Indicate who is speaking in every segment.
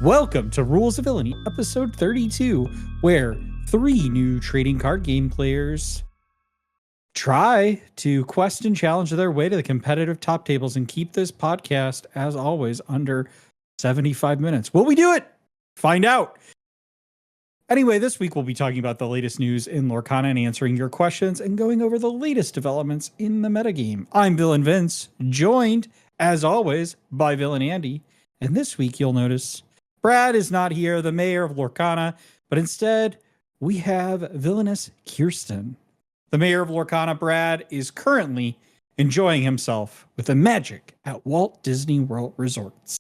Speaker 1: Welcome to Rules of Villainy, episode 32, where 3 new trading card game players try to quest and challenge their way to the competitive top tables and keep this podcast, as always, under 75 minutes. Will we do it? Find out. Anyway, this week we'll be talking about the latest news in Lorcana and answering your questions and going over the latest developments in the metagame. I'm Villain Vince, joined, as always, by Villain Andy. And this week you'll notice Brad is not here, the mayor of Lorcana, but instead we have villainous Kirsten. The mayor of Lorcana, Brad, is currently enjoying himself with the magic at Walt Disney World Resorts.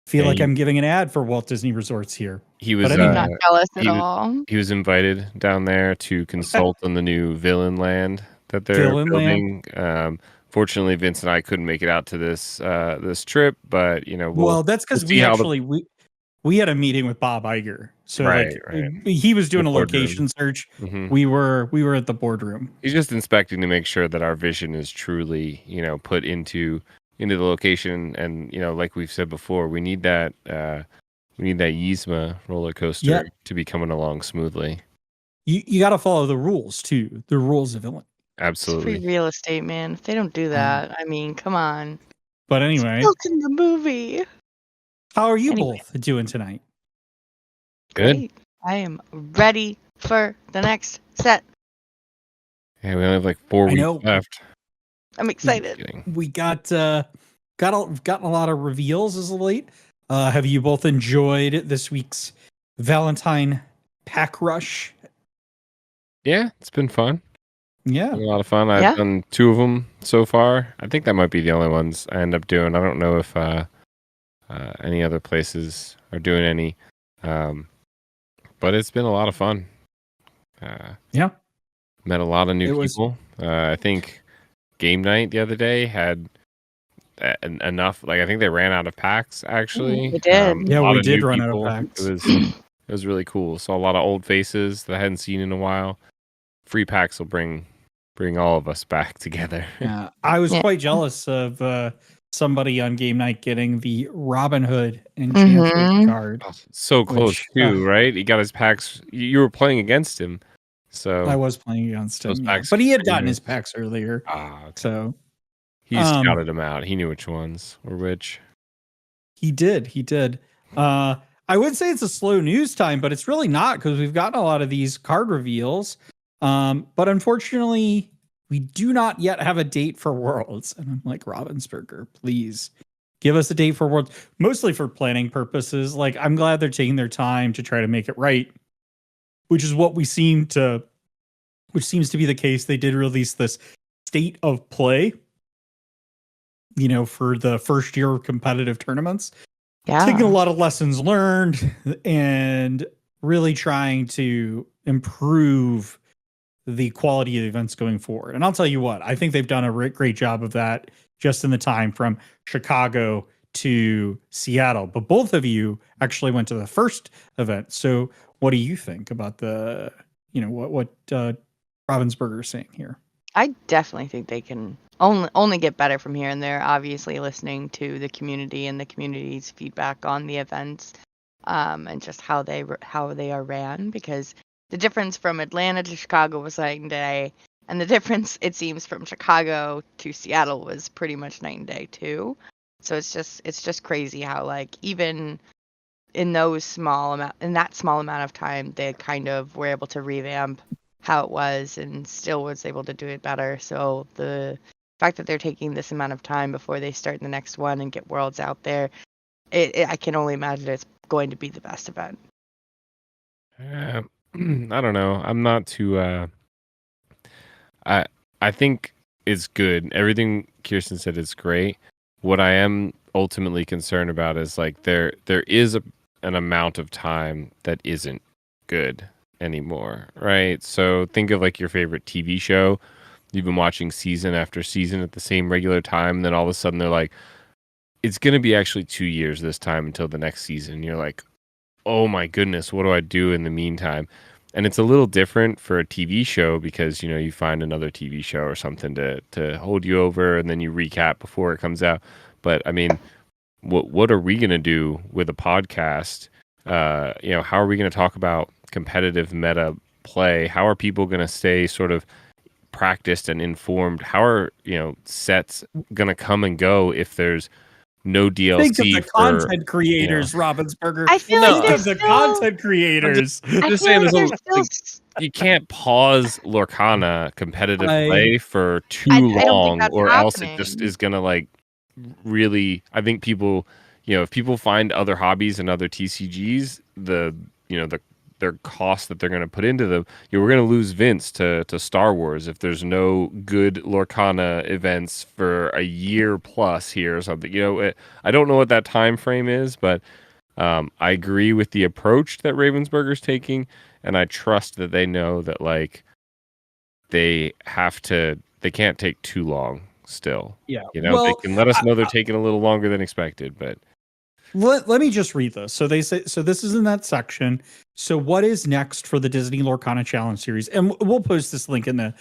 Speaker 1: Feel like I'm giving an ad for Walt Disney Resorts here.
Speaker 2: He was
Speaker 1: anyway,
Speaker 3: not jealous at all.
Speaker 2: He was invited down there to consult on the new Villain Land that they're building. Fortunately, Vince and I couldn't make it out to this trip, but
Speaker 1: that's because we had a meeting with Bob Iger, so
Speaker 2: right.
Speaker 1: He was doing a location search.
Speaker 2: Mm-hmm.
Speaker 1: We were at the boardroom.
Speaker 2: He's just inspecting to make sure that our vision is truly put into the location, and like we've said before, we need that Yzma roller coaster to be coming along smoothly. You
Speaker 1: got to follow the rules too, the rules of villainy.
Speaker 2: Absolutely.
Speaker 3: It's free real estate, man. If they don't do that, I mean, come on.
Speaker 1: But anyway,
Speaker 3: it's built in the movie.
Speaker 1: How are you both doing tonight?
Speaker 2: Good.
Speaker 3: Great. I am ready for the next set.
Speaker 2: Yeah, we only have like 4 weeks left.
Speaker 3: I'm excited.
Speaker 1: We got gotten a lot of reveals as of late. Have you both enjoyed this week's Valentine pack rush?
Speaker 2: Yeah, it's been fun.
Speaker 1: Yeah,
Speaker 2: a lot of fun. I've done 2 of them so far. I think that might be the only ones I end up doing. I don't know if any other places are doing any, but it's been a lot of fun. Met a lot of new people. I think game night the other day had enough. Like, I think they ran out of packs. Actually,
Speaker 3: we did.
Speaker 1: We did run out of packs.
Speaker 2: It was really cool. Saw a lot of old faces that I hadn't seen in a while. Free packs will bring all of us back together.
Speaker 1: Yeah, I was quite jealous of somebody on game night getting the Robin Hood enchanted card.
Speaker 2: So close too, right? He got his packs. You were playing against him, so
Speaker 1: I was playing against him. But he had gotten his packs earlier, so
Speaker 2: he scouted them out. He knew which ones were which.
Speaker 1: He did. I would say it's a slow news time, but it's really not, because we've gotten a lot of these card reveals. But unfortunately, we do not yet have a date for Worlds. And I'm like, Ravensburger, please give us a date for Worlds, mostly for planning purposes. Like, I'm glad they're taking their time to try to make it right, which is what which seems to be the case. They did release this state of play, for the first year of competitive tournaments.
Speaker 3: Yeah.
Speaker 1: Taking a lot of lessons learned and really trying to improve the quality of the events going forward. And I'll tell you what, I think they've done a great job of that just in the time from Chicago to Seattle. But both of you actually went to the first event. So what do you think about the, what Ravensburger is saying here?
Speaker 3: I definitely think they can only get better from here. And they're obviously listening to the community and the community's feedback on the events, and just how they are ran, because the difference from Atlanta to Chicago was night and day, and the difference, it seems, from Chicago to Seattle was pretty much night and day too. So it's just crazy how, like, even in that small amount of time, they kind of were able to revamp how it was and still was able to do it better. So the fact that they're taking this amount of time before they start the next one and get Worlds out there, I can only imagine it's going to be the best event.
Speaker 2: I don't know. I'm not too. I think it's good. Everything Kirsten said is great. What I am ultimately concerned about is, like, there is an amount of time that isn't good anymore, right? So think of, like, your favorite TV show. You've been watching season after season at the same regular time, and then all of a sudden they're like, it's going to be actually 2 years this time until the next season. You're like, oh my goodness, what do I do in the meantime? And it's a little different for a TV show because, you find another TV show or something to hold you over, and then you recap before it comes out. But I mean, what are we going to do with a podcast? How are we going to talk about competitive meta play? How are people going to stay sort of practiced and informed? How are sets going to come and go if there's no DLC?
Speaker 1: Think of the
Speaker 2: for
Speaker 1: content creators, Ravensburger.
Speaker 3: I feel
Speaker 2: Well,
Speaker 3: like
Speaker 2: no,
Speaker 1: Think
Speaker 3: there's
Speaker 1: of the
Speaker 3: still.
Speaker 1: content creators.
Speaker 3: I
Speaker 2: just
Speaker 3: feel
Speaker 2: saying
Speaker 3: like
Speaker 2: there's
Speaker 3: there's
Speaker 2: a-
Speaker 3: still.
Speaker 2: you can't pause Lorcana competitive
Speaker 1: I-
Speaker 2: play for too
Speaker 3: I don't think
Speaker 2: long,
Speaker 3: that's
Speaker 2: or else it just
Speaker 3: happening.
Speaker 2: is gonna like really. I think people, if people find other hobbies and other TCGs, their cost that they're going to put into them, we're going to lose Vince to Star Wars if there's no good Lorcana events for a year plus here or something. I don't know what that time frame is, but I agree with the approach that Ravensburger's taking, and I trust that they know that like they can't take too long still.
Speaker 1: Yeah.
Speaker 2: They can let us know they're taking a little longer than expected, but
Speaker 1: Let me just read this. So they say, so this is in that section. So what is next for the Disney Lorcana Challenge series? And we'll post this link in the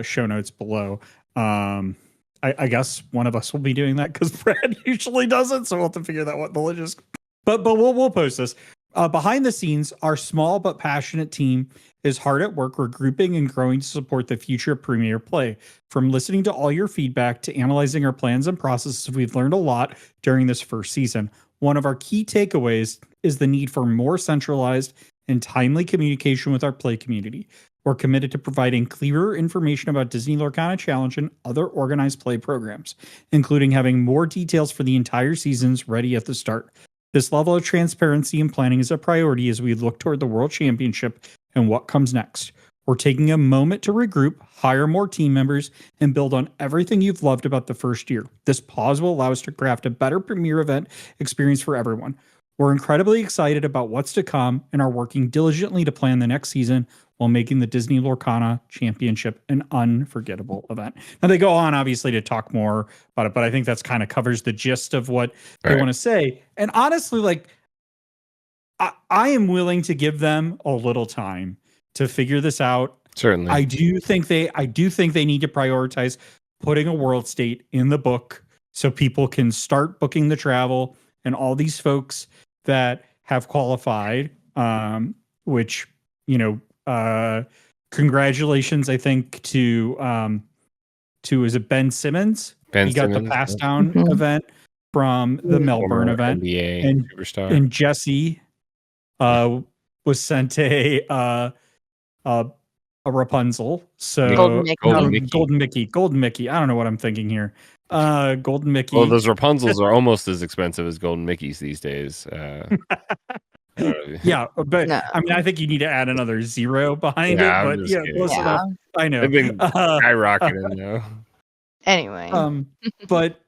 Speaker 1: show notes below. I guess one of us will be doing that because Brad usually does it. So we'll have to figure that what the logistics. But we'll post this. Behind the scenes, our small but passionate team is hard at work regrouping and growing to support the future of Premier Play. From listening to all your feedback to analyzing our plans and processes, we've learned a lot during this first season. One of our key takeaways is the need for more centralized and timely communication with our play community. We're committed to providing clearer information about Disney Lorcana Challenge and other organized play programs, including having more details for the entire seasons ready at the start. This level of transparency and planning is a priority as we look toward the World Championship and what comes next. We're taking a moment to regroup, hire more team members, and build on everything you've loved about the first year. This pause will allow us to craft a better premier event experience for everyone. We're incredibly excited about what's to come and are working diligently to plan the next season while making the Disney Lorcana Championship an unforgettable event. Now, they go on, obviously, to talk more about it, but I think that's kind of covers the gist of what they want to say. And honestly, like, I am willing to give them a little time to figure this out.
Speaker 2: certainly,
Speaker 1: I do think they need to prioritize putting a world state in the book so people can start booking the travel, and all these folks that have qualified, which, congratulations, I think, to is it Ben Simmons?
Speaker 2: Ben
Speaker 1: He got
Speaker 2: Simmons,
Speaker 1: the pass down
Speaker 3: Mhm.
Speaker 1: event from the Melbourne
Speaker 2: former
Speaker 1: event,
Speaker 2: NBA
Speaker 1: and
Speaker 2: superstar.
Speaker 1: Jesse was sent a Rapunzel. So
Speaker 3: Golden Mickey.
Speaker 1: Golden Mickey. I don't know what I'm thinking here. Golden Mickey.
Speaker 2: Well, those Rapunzels are almost as expensive as Golden Mickeys these days.
Speaker 1: Yeah, but
Speaker 3: No.
Speaker 1: I mean, I think you need to add another zero behind
Speaker 2: Yeah,
Speaker 1: it.
Speaker 2: I'm
Speaker 1: But
Speaker 2: just
Speaker 1: yeah,
Speaker 2: kidding.
Speaker 1: close
Speaker 3: Yeah.
Speaker 1: enough. I know.
Speaker 2: They've been skyrocketing though.
Speaker 3: Anyway.
Speaker 1: But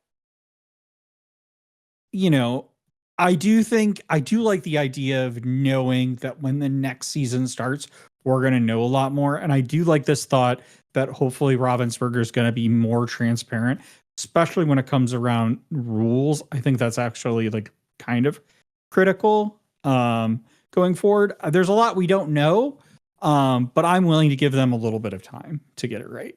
Speaker 1: I do like the idea of knowing that when the next season starts, we're going to know a lot more. And I do like this thought that hopefully Ravensburger is going to be more transparent, especially when it comes around rules. I think that's actually like kind of critical going forward. There's a lot we don't know, but I'm willing to give them a little bit of time to get it right.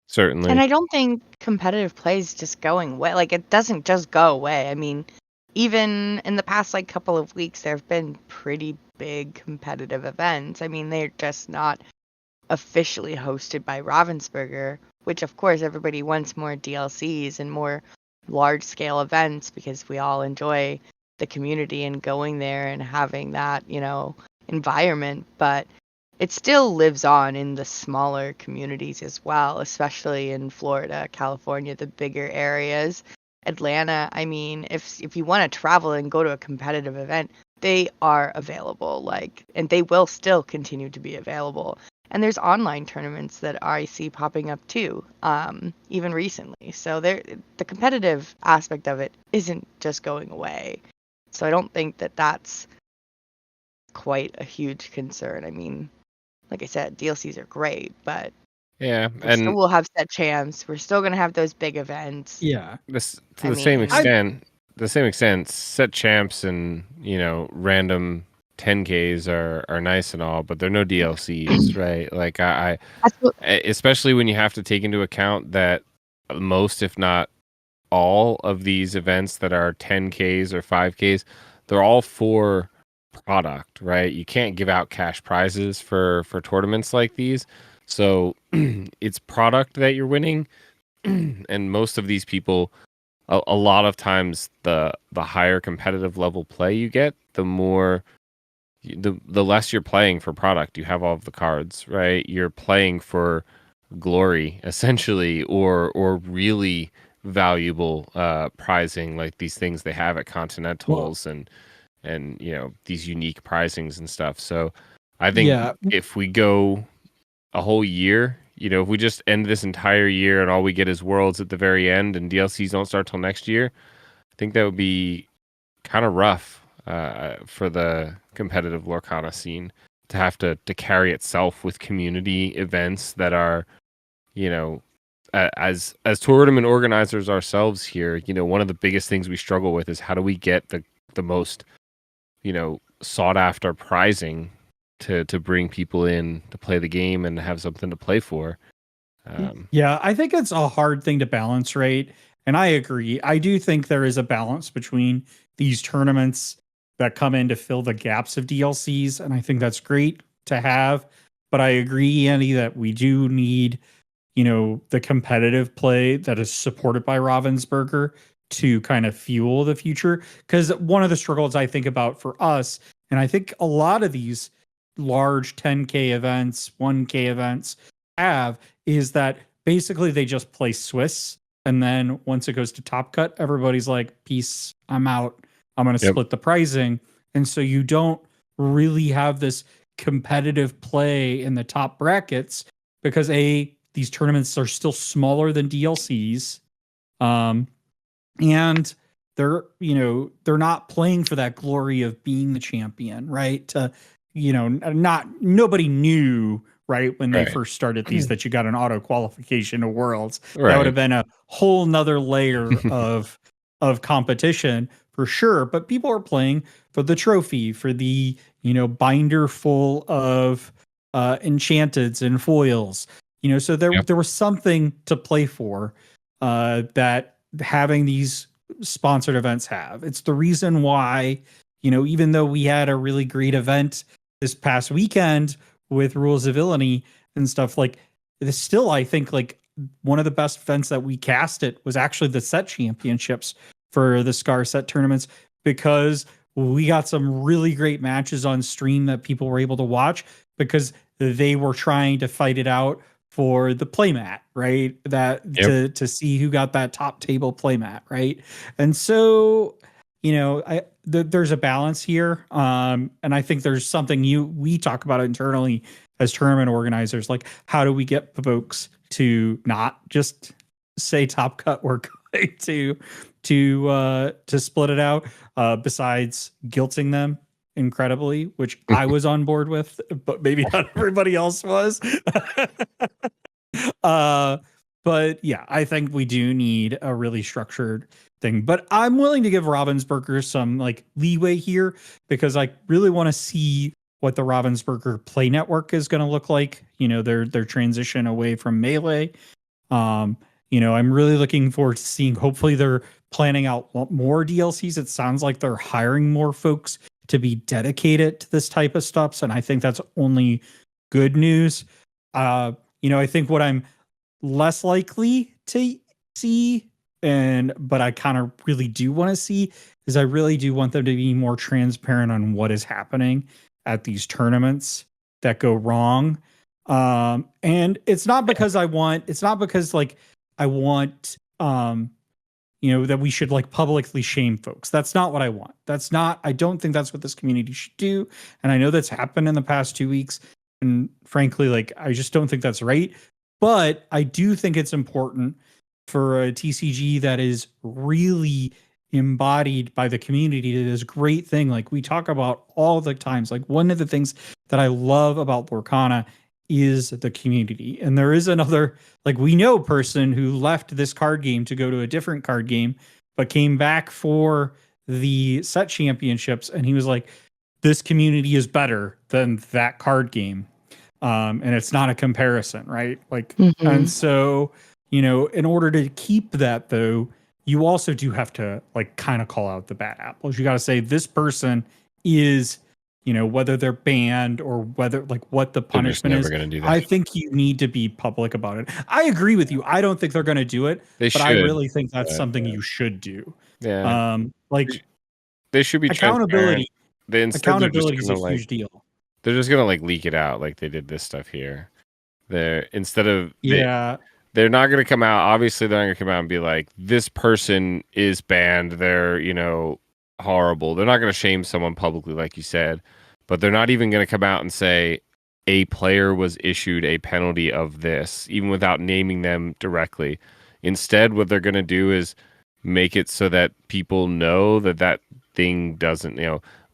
Speaker 2: Certainly.
Speaker 3: And I don't think competitive play is just going away. Like, it doesn't just go away. I mean, even in the past, like, couple of weeks, there have been pretty big competitive events. I mean, they're just not officially hosted by Ravensburger, which, of course, everybody wants more DLCs and more large-scale events because we all enjoy the community and going there and having that, environment. But it still lives on in the smaller communities as well, especially in Florida, California, the bigger areas. Atlanta, I mean, if you want to travel and go to a competitive event, they are available, and they will still continue to be available. And there's online tournaments that I see popping up too, even recently. So the competitive aspect of it isn't just going away. So I don't think that that's quite a huge concern. I mean, like I said, DLCs are great, but
Speaker 2: Yeah,
Speaker 3: still we'll have set champs. We're still gonna have those big events.
Speaker 1: Yeah.
Speaker 2: To the same extent, set champs and random 10Ks are nice and all, but they're no DLCs, right? Like especially when you have to take into account that most, if not all of these events that are 10Ks or 5Ks, they're all for product, right? You can't give out cash prizes for tournaments like these. So it's product that you're winning. And most of these people, a lot of times the higher competitive level play you get, the more the less you're playing for product. You have all of the cards, right? You're playing for glory essentially, or really valuable prizing, like these things they have at Continentals and these unique prizings and stuff. So I think
Speaker 1: Yeah.
Speaker 2: if we go a whole year, if we just end this entire year and all we get is worlds at the very end and DLCs don't start till next year, I think that would be kind of rough for the competitive Lorcana scene to have to carry itself with community events that are, as tournament organizers ourselves here, one of the biggest things we struggle with is how do we get the most, sought after prizing to bring people in to play the game and have something to play for.
Speaker 1: Yeah, I think it's a hard thing to balance, right? And I agree. I do think there is a balance between these tournaments that come in to fill the gaps of DLCs, and I think that's great to have. But I agree, Andy, that we do need, the competitive play that is supported by Ravensburger to kind of fuel the future. Because one of the struggles I think about for us, and I think a lot of these large 10K events, 1K events have, is that basically they just play Swiss. And then once it goes to Top Cut, everybody's like, peace, I'm out. I'm going to
Speaker 2: Yep.
Speaker 1: split the pricing. And so you don't really have this competitive play in the top brackets because these tournaments are still smaller than DLCs. And they're not playing for that glory of being the champion, right? Nobody knew, right, when they
Speaker 2: Right.
Speaker 1: first started these that you got an auto qualification to Worlds.
Speaker 2: Right.
Speaker 1: That would have been a whole nother layer of competition for sure. But people are playing for the trophy, for the binder full of enchanteds and foils. So there was something to play for that having these sponsored events have. It's the reason why, even though we had a really great event this past weekend with Rules of Villainy and stuff, like it's still, I think, like one of the best events that we casted was actually the set championships for the Scar set tournaments, because we got some really great matches on stream that people were able to watch because they were trying to fight it out for the playmat, right? To see who got that top table playmat, right? And so, there's a balance here, and I think there's something we talk about internally as tournament organizers, like how do we get folks to not just say Top Cut we're going to split it out, besides guilting them incredibly, which I was on board with, but maybe not everybody else was. But yeah, I think we do need a really structured thing. But I'm willing to give Ravensburger some like leeway here because I really want to see what the Ravensburger play network is going to look like. Their transition away from Melee. I'm really looking forward to seeing. Hopefully, they're planning out more DLCs. It sounds like they're hiring more folks to be dedicated to this type of stuff, and I think that's only good news. I think what I'm less likely to see, but I kind of really do want to see, is I really do want them to be more transparent on what is happening at these tournaments that go wrong. And it's not because I want that we should like publicly shame folks. That's not what I want. I don't think that's what this community should do. And I know that's happened in the past 2 weeks. And frankly, like, I just don't think that's right. But I do think it's important for a TCG that is really embodied by the community to this great thing. Like we talk about all the times, like one of the things that I love about Lorcana is the community. And there is another, like we know person who left this card game to go to a different card game, but came back for the set championships. And he was like, this community is better than that card game. And it's not a comparison, right? Like, and so, in order to keep that though, you also do have to like kind of call out the bad apples. You got to say this person is, whether they're banned or whether like what the
Speaker 2: They're just
Speaker 1: punishment
Speaker 2: never
Speaker 1: is.
Speaker 2: going to do that.
Speaker 1: I think you need to be public about it. I agree with you. I don't think they're going to do it,
Speaker 2: They
Speaker 1: but I
Speaker 2: should.
Speaker 1: really think that's something you should do.
Speaker 2: Yeah.
Speaker 1: Like
Speaker 2: They should be transparent.
Speaker 1: accountability.
Speaker 2: Instead, they're just
Speaker 1: Accountability is a
Speaker 2: gonna like
Speaker 1: huge deal.
Speaker 2: they're just gonna like leak it out like they did this stuff here. Instead of
Speaker 1: Yeah.
Speaker 2: they're not gonna come out. Obviously, they're not gonna come out and be like, this person is banned. They're horrible. They're not gonna shame someone publicly, like you said, but they're not even gonna come out and say a player was issued a penalty of this, even without naming them directly. Instead, what they're gonna do is make it so that people know that thing doesn't.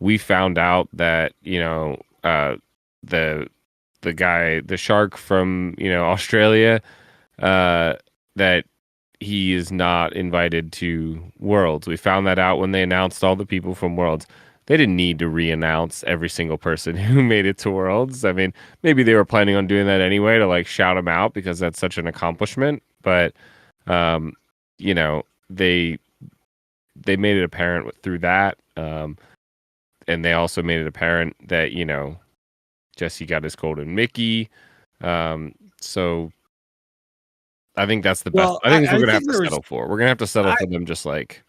Speaker 2: We found out that the guy, the shark from Australia, that he is not invited to Worlds. We found that out when they announced all the people from Worlds. They didn't need to re-announce every single person who made it to Worlds. I mean, maybe they were planning on doing that anyway to like shout them out because that's such an accomplishment. But they made it apparent through that. And they also made it apparent that, Jesse got his golden Mickey. So I think that's the best.
Speaker 1: Well,
Speaker 2: I think that's what we're going to
Speaker 1: think
Speaker 2: have to settle for. We're going to have to settle for them just like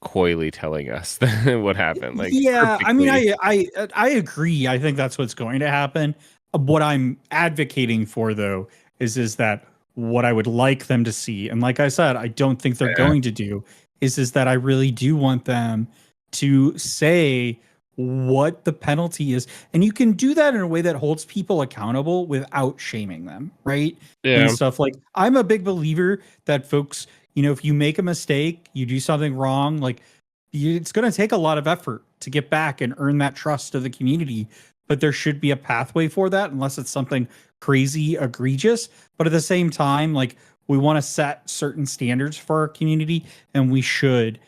Speaker 2: coyly telling us what happened. Like,
Speaker 1: yeah, I mean,
Speaker 2: perfectly.
Speaker 1: I agree. I think that's what's going to happen. What I'm advocating for, though, is that what I would like them to see, and like I said, I don't think they're going to do, is that I really do want them to say what the penalty is, and you can do that in a way that holds people accountable without shaming them, right?
Speaker 2: Yeah.
Speaker 1: And stuff like I'm a big believer that folks, if you make a mistake, you do something wrong, like it's going to take a lot of effort to get back and earn that trust of the community, but there should be a pathway for that unless it's something crazy egregious. But at the same time, like we want to set certain standards for our community, and we should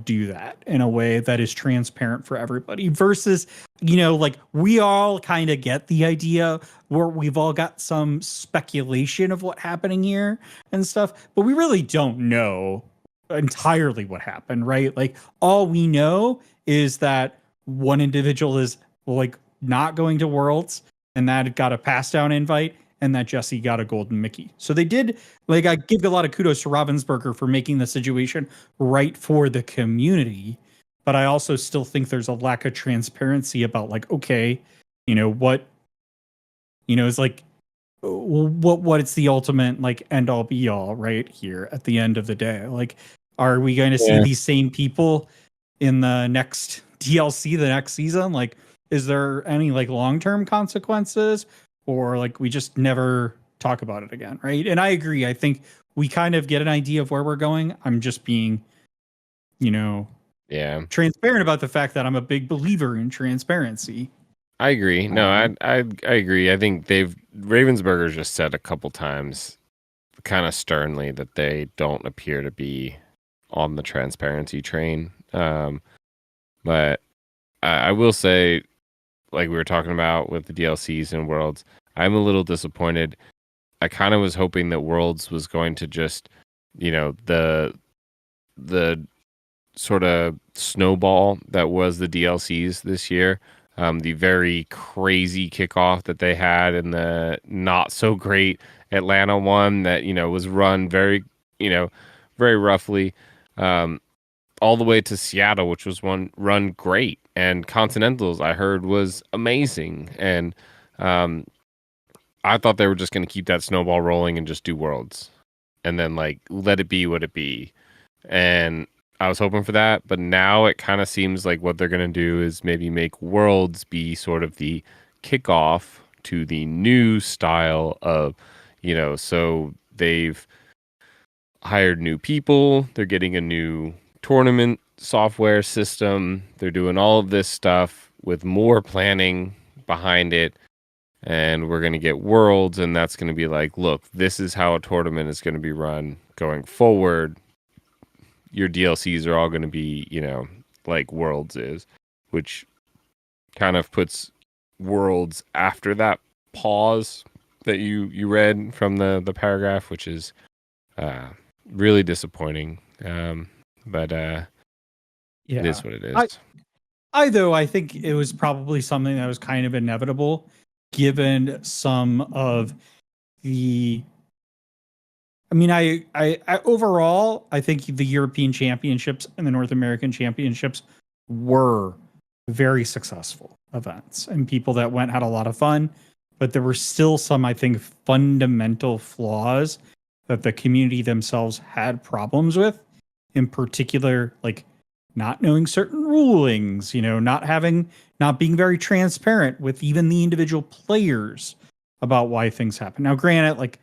Speaker 1: do that in a way that is transparent for everybody versus, like we all kind of get the idea where we've all got some speculation of what happening here and stuff, but we really don't know entirely what happened, right? Like all we know is that one individual is like not going to Worlds and that got a pass down invite and that Jesse got a golden Mickey. So they did, like, I give a lot of kudos to Ravensburger for making the situation right for the community. But I also still think there's a lack of transparency about like, okay, what, it's like, what it's the ultimate like end all be all right here at the end of the day. Like, are we going to see these same people in the next DLC, the next season? Like, is there any like long-term consequences? Or like we just never talk about it again, right? And I agree. I think we kind of get an idea of where we're going. I'm just being, transparent about the fact that I'm a big believer in transparency.
Speaker 2: I agree. No, I agree. I think Ravensburger just said a couple times, kind of sternly, that they don't appear to be on the transparency train. But I will say, like we were talking about with the DLCs and Worlds, I'm a little disappointed. I kind of was hoping that Worlds was going to just, the sort of snowball that was the DLCs this year, the very crazy kickoff that they had in the not so great Atlanta one that, was run very, very roughly, all the way to Seattle, which was one run great. And Continentals, I heard, was amazing. And I thought they were just going to keep that snowball rolling and just do Worlds. And then, like, let it be what it be. And I was hoping for that. But now it kind of seems like what they're going to do is maybe make Worlds be sort of the kickoff to the new style of, so they've hired new people. They're getting a new tournament software system. They're doing all of this stuff with more planning behind it, and we're going to get Worlds, and that's going to be like, look, this is how a tournament is going to be run going forward. Your DLCs are all going to be, like Worlds is, which kind of puts Worlds after that pause that you read from the paragraph, which is really disappointing. But
Speaker 1: Yeah.
Speaker 2: it is what it is.
Speaker 1: I think it was probably something that was kind of inevitable given some of the I overall, I think the European Championships and the North American Championships were very successful events, and people that went had a lot of fun. But there were still some, I think, fundamental flaws that the community themselves had problems with. In particular, like not knowing certain rulings, not being very transparent with even the individual players about why things happen. Now, granted, like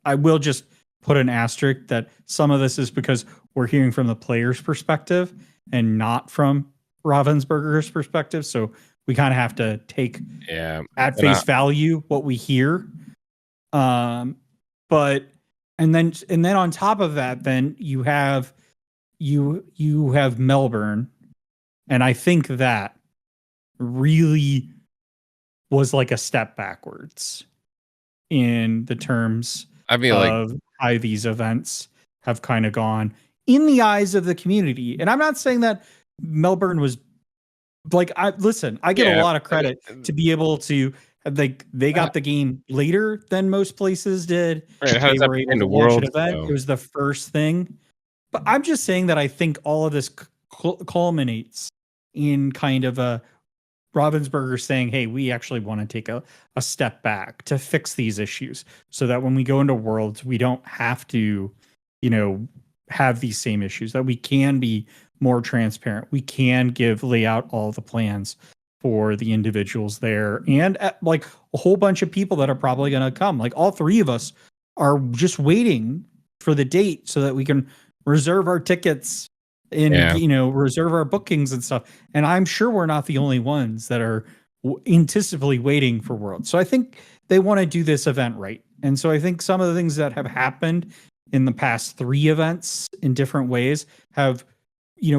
Speaker 1: I will just put an asterisk that some of this is because we're hearing from the player's perspective and not from Ravensburger's perspective. So we kind of have to take at face value what we hear. But and then on top of that, then you have Melbourne, and I think that really was like a step backwards in the terms of how these events have kind of gone in the eyes of the community. And I'm not saying that Melbourne was like, I get a lot of credit to be able to they got the game later than most places did.
Speaker 2: Right, how
Speaker 1: they
Speaker 2: does
Speaker 1: were
Speaker 2: that
Speaker 1: able
Speaker 2: in
Speaker 1: to
Speaker 2: the
Speaker 1: launch
Speaker 2: world,
Speaker 1: an event.
Speaker 2: though?
Speaker 1: It was the first thing. But I'm just saying that I think all of this culminates in kind of a Ravensburger saying, hey, we actually want to take a step back to fix these issues so that when we go into Worlds, we don't have to, have these same issues, that we can be more transparent. We can lay out all the plans for the individuals there and like a whole bunch of people that are probably going to come. Like all three of us are just waiting for the date so that we can reserve our tickets and reserve our bookings and stuff. And I'm sure we're not the only ones that are anticipatively waiting for Worlds. So I think they want to do this event right. And so I think some of the things that have happened in the past 3 events in different ways have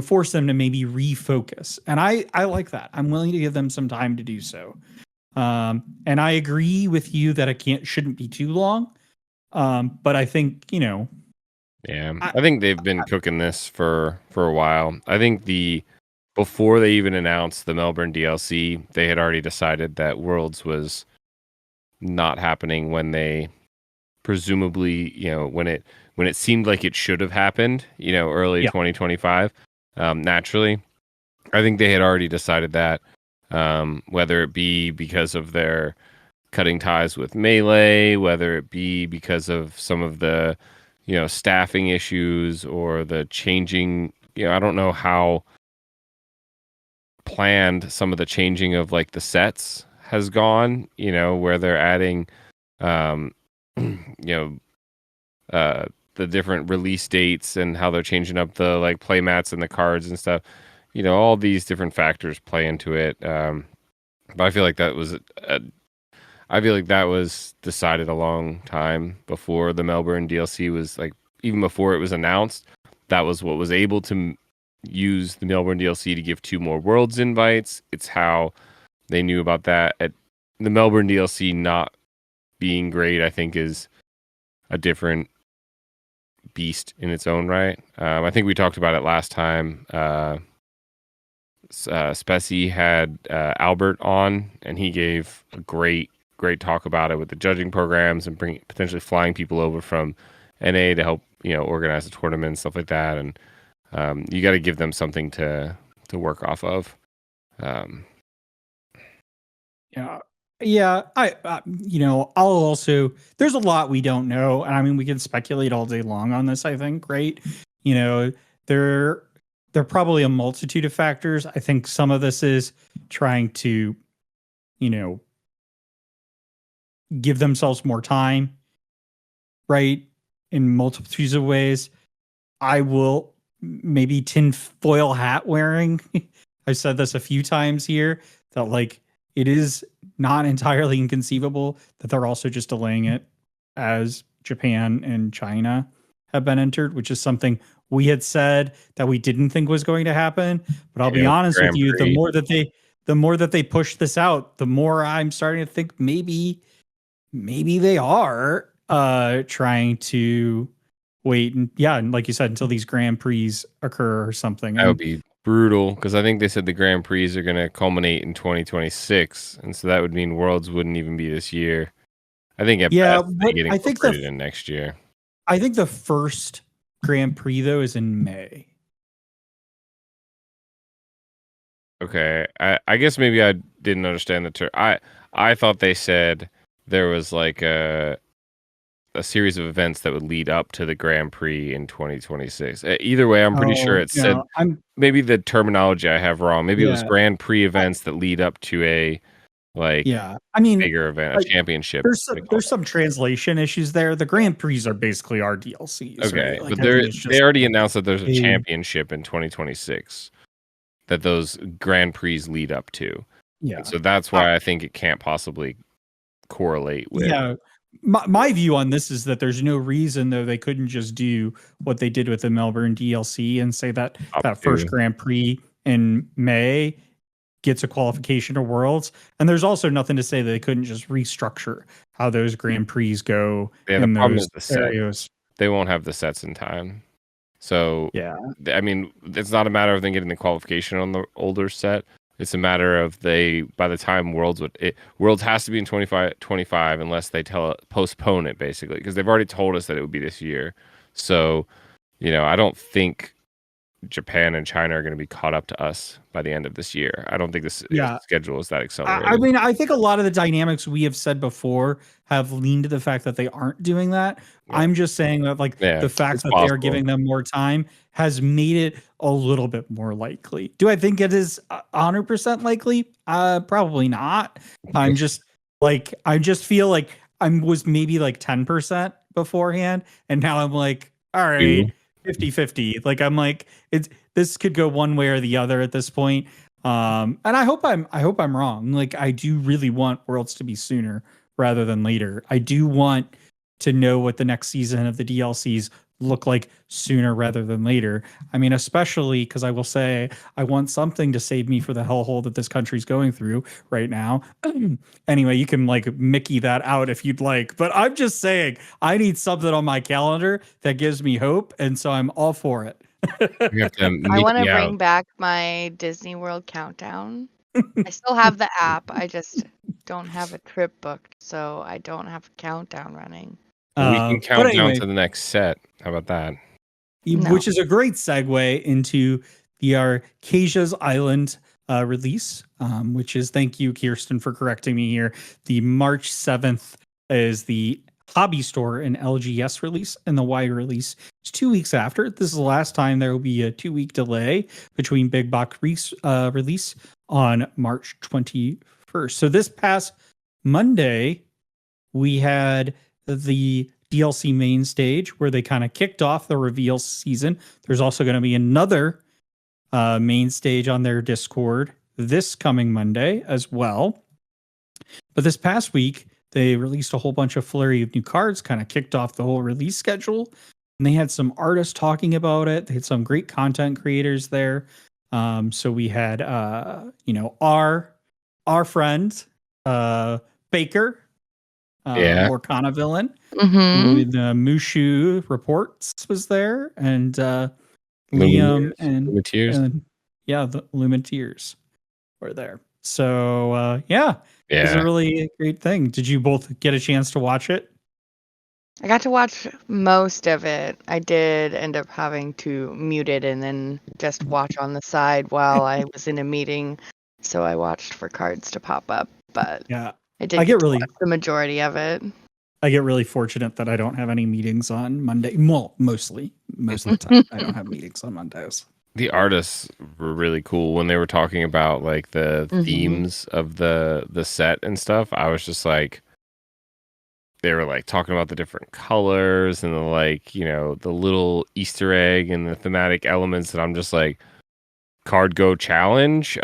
Speaker 1: forced them to maybe refocus. And I like that. I'm willing to give them some time to do so. And I agree with you that it shouldn't be too long. But I think,
Speaker 2: I think they've been cooking this for a while. I think before they even announced the Melbourne DLC, they had already decided that Worlds was not happening when they presumably, when it seemed like it should have happened, early 2025. Naturally, I think they had already decided that, whether it be because of their cutting ties with Melee, whether it be because of some of the staffing issues or the changing, I don't know how planned some of the changing of like the sets has gone, where they're adding, the different release dates and how they're changing up the like play mats and the cards and stuff. All these different factors play into it. But I feel like that was decided a long time before the Melbourne DLC was like, even before it was announced. That was what was able to use the Melbourne DLC to give 2 more Worlds invites. It's how they knew about that. The Melbourne DLC not being great, I think, is a different beast in its own right. I think we talked about it last time. Specie had Albert on, and he gave a great talk about it with the judging programs and potentially flying people over from NA to help organize the tournament and stuff like that. And you got to give them something to work off of.
Speaker 1: Yeah. I'll also, there's a lot we don't know. And I mean, we can speculate all day long on this, I think, right? There are probably a multitude of factors. I think some of this is trying to, give themselves more time, right? In multitudes of ways. I will maybe tinfoil hat wearing. I've said this a few times here that like it is not entirely inconceivable that they're also just delaying it as Japan and China have been entered, which is something we had said that we didn't think was going to happen. But I'll be honest with you, the more that they push this out, the more I'm starting to think maybe they are trying to wait and like you said, until these Grand Prix occur or something.
Speaker 2: That would
Speaker 1: And
Speaker 2: be brutal because I think they said the Grand Prix are going to culminate in 2026, and so that would mean Worlds wouldn't even be this year. I think at
Speaker 1: yeah,
Speaker 2: best they
Speaker 1: but
Speaker 2: get
Speaker 1: I think
Speaker 2: incorporated in next year.
Speaker 1: I think the first Grand Prix though is in May.
Speaker 2: Okay, I guess maybe I didn't understand the term. I thought they said there was like a series of events that would lead up to the Grand Prix in 2026. Either way, I'm pretty sure it said maybe the terminology I have wrong. Maybe it was Grand Prix events that lead up to a
Speaker 1: I mean,
Speaker 2: bigger event, a championship.
Speaker 1: There's some translation issues there. The Grand Prix are basically our DLCs.
Speaker 2: Okay,
Speaker 1: right?
Speaker 2: but they already announced that there's a championship in 2026 that those Grand Prix lead up to.
Speaker 1: Yeah,
Speaker 2: and so that's why I think it can't possibly correlate with.
Speaker 1: Yeah, my view on this is that there's no reason though they couldn't just do what they did with the Melbourne DLC and say that first Grand Prix in May gets a qualification to Worlds, and there's also nothing to say that they couldn't just restructure how those Grand Prix go in those areas.
Speaker 2: They won't have the sets in time. So I mean, it's not a matter of them getting the qualification on the older set. It's a matter of by the time Worlds has to be in 25 unless they postpone it basically, because they've already told us that it would be this year. So, I don't think Japan and China are going to be caught up to us by the end of this year. I don't think this schedule is that accelerated.
Speaker 1: I mean, I think a lot of the dynamics we have said before have leaned to the fact that they aren't doing that. Yeah. I'm just saying that the fact that they are giving them more time has made it a little bit more likely. Do I think it is 100% likely? Probably not. I just feel like I was maybe 10% beforehand, and now I'm like, all right. 50-50. I'm like, this could go one way or the other at this point. And I hope I'm wrong. I do really want Worlds to be sooner rather than later. I do want to know what the next season of the DLCs look like sooner rather than later. I mean, especially because I will say I want something to save me for the hellhole that this country's going through right now. Anyway, you can Mickey that out if you'd like, but I'm just saying I need something on my calendar that gives me hope, and so I'm all for it.
Speaker 3: I want to bring back my Disney World countdown. I still have the app. I just don't have a trip booked, so I don't have a countdown running.
Speaker 2: We can count down to the next set. How about that?
Speaker 1: Which is a great segue into the Archazia's Island release, which is, thank you, Kirsten, for correcting me here. The March 7th is the Hobby Store and LGS release, and the wide release is 2 weeks after. This is the last time there will be a 2-week delay between Big Box release on March 21st. So this past Monday, we had the DLC main stage where they kind of kicked off the reveal season. There's also going to be another main stage on their Discord this coming Monday as well. But this past week, they released a whole bunch of flurry of new cards, kind of kicked off the whole release schedule. And they had some artists talking about it. They had some great content creators there. So we had, our friend, Baker, Lorcana villain. With Mushu Reports was there, and Liam and the Lumineers were there. So it was a really great thing. Did you both get a chance to watch it?
Speaker 3: I got to watch most of it. I did end up having to mute it and then just watch on the side while I was in a meeting. So I watched for cards to pop up, but I did watch the majority of it.
Speaker 1: I get really fortunate that I don't have any meetings on Monday. Well, most of the time, I don't have meetings on Mondays.
Speaker 2: The artists were really cool when they were talking about the themes of the set and stuff. I was just they were talking about the different colors and the little Easter egg and the thematic elements, and I'm just card go challenge,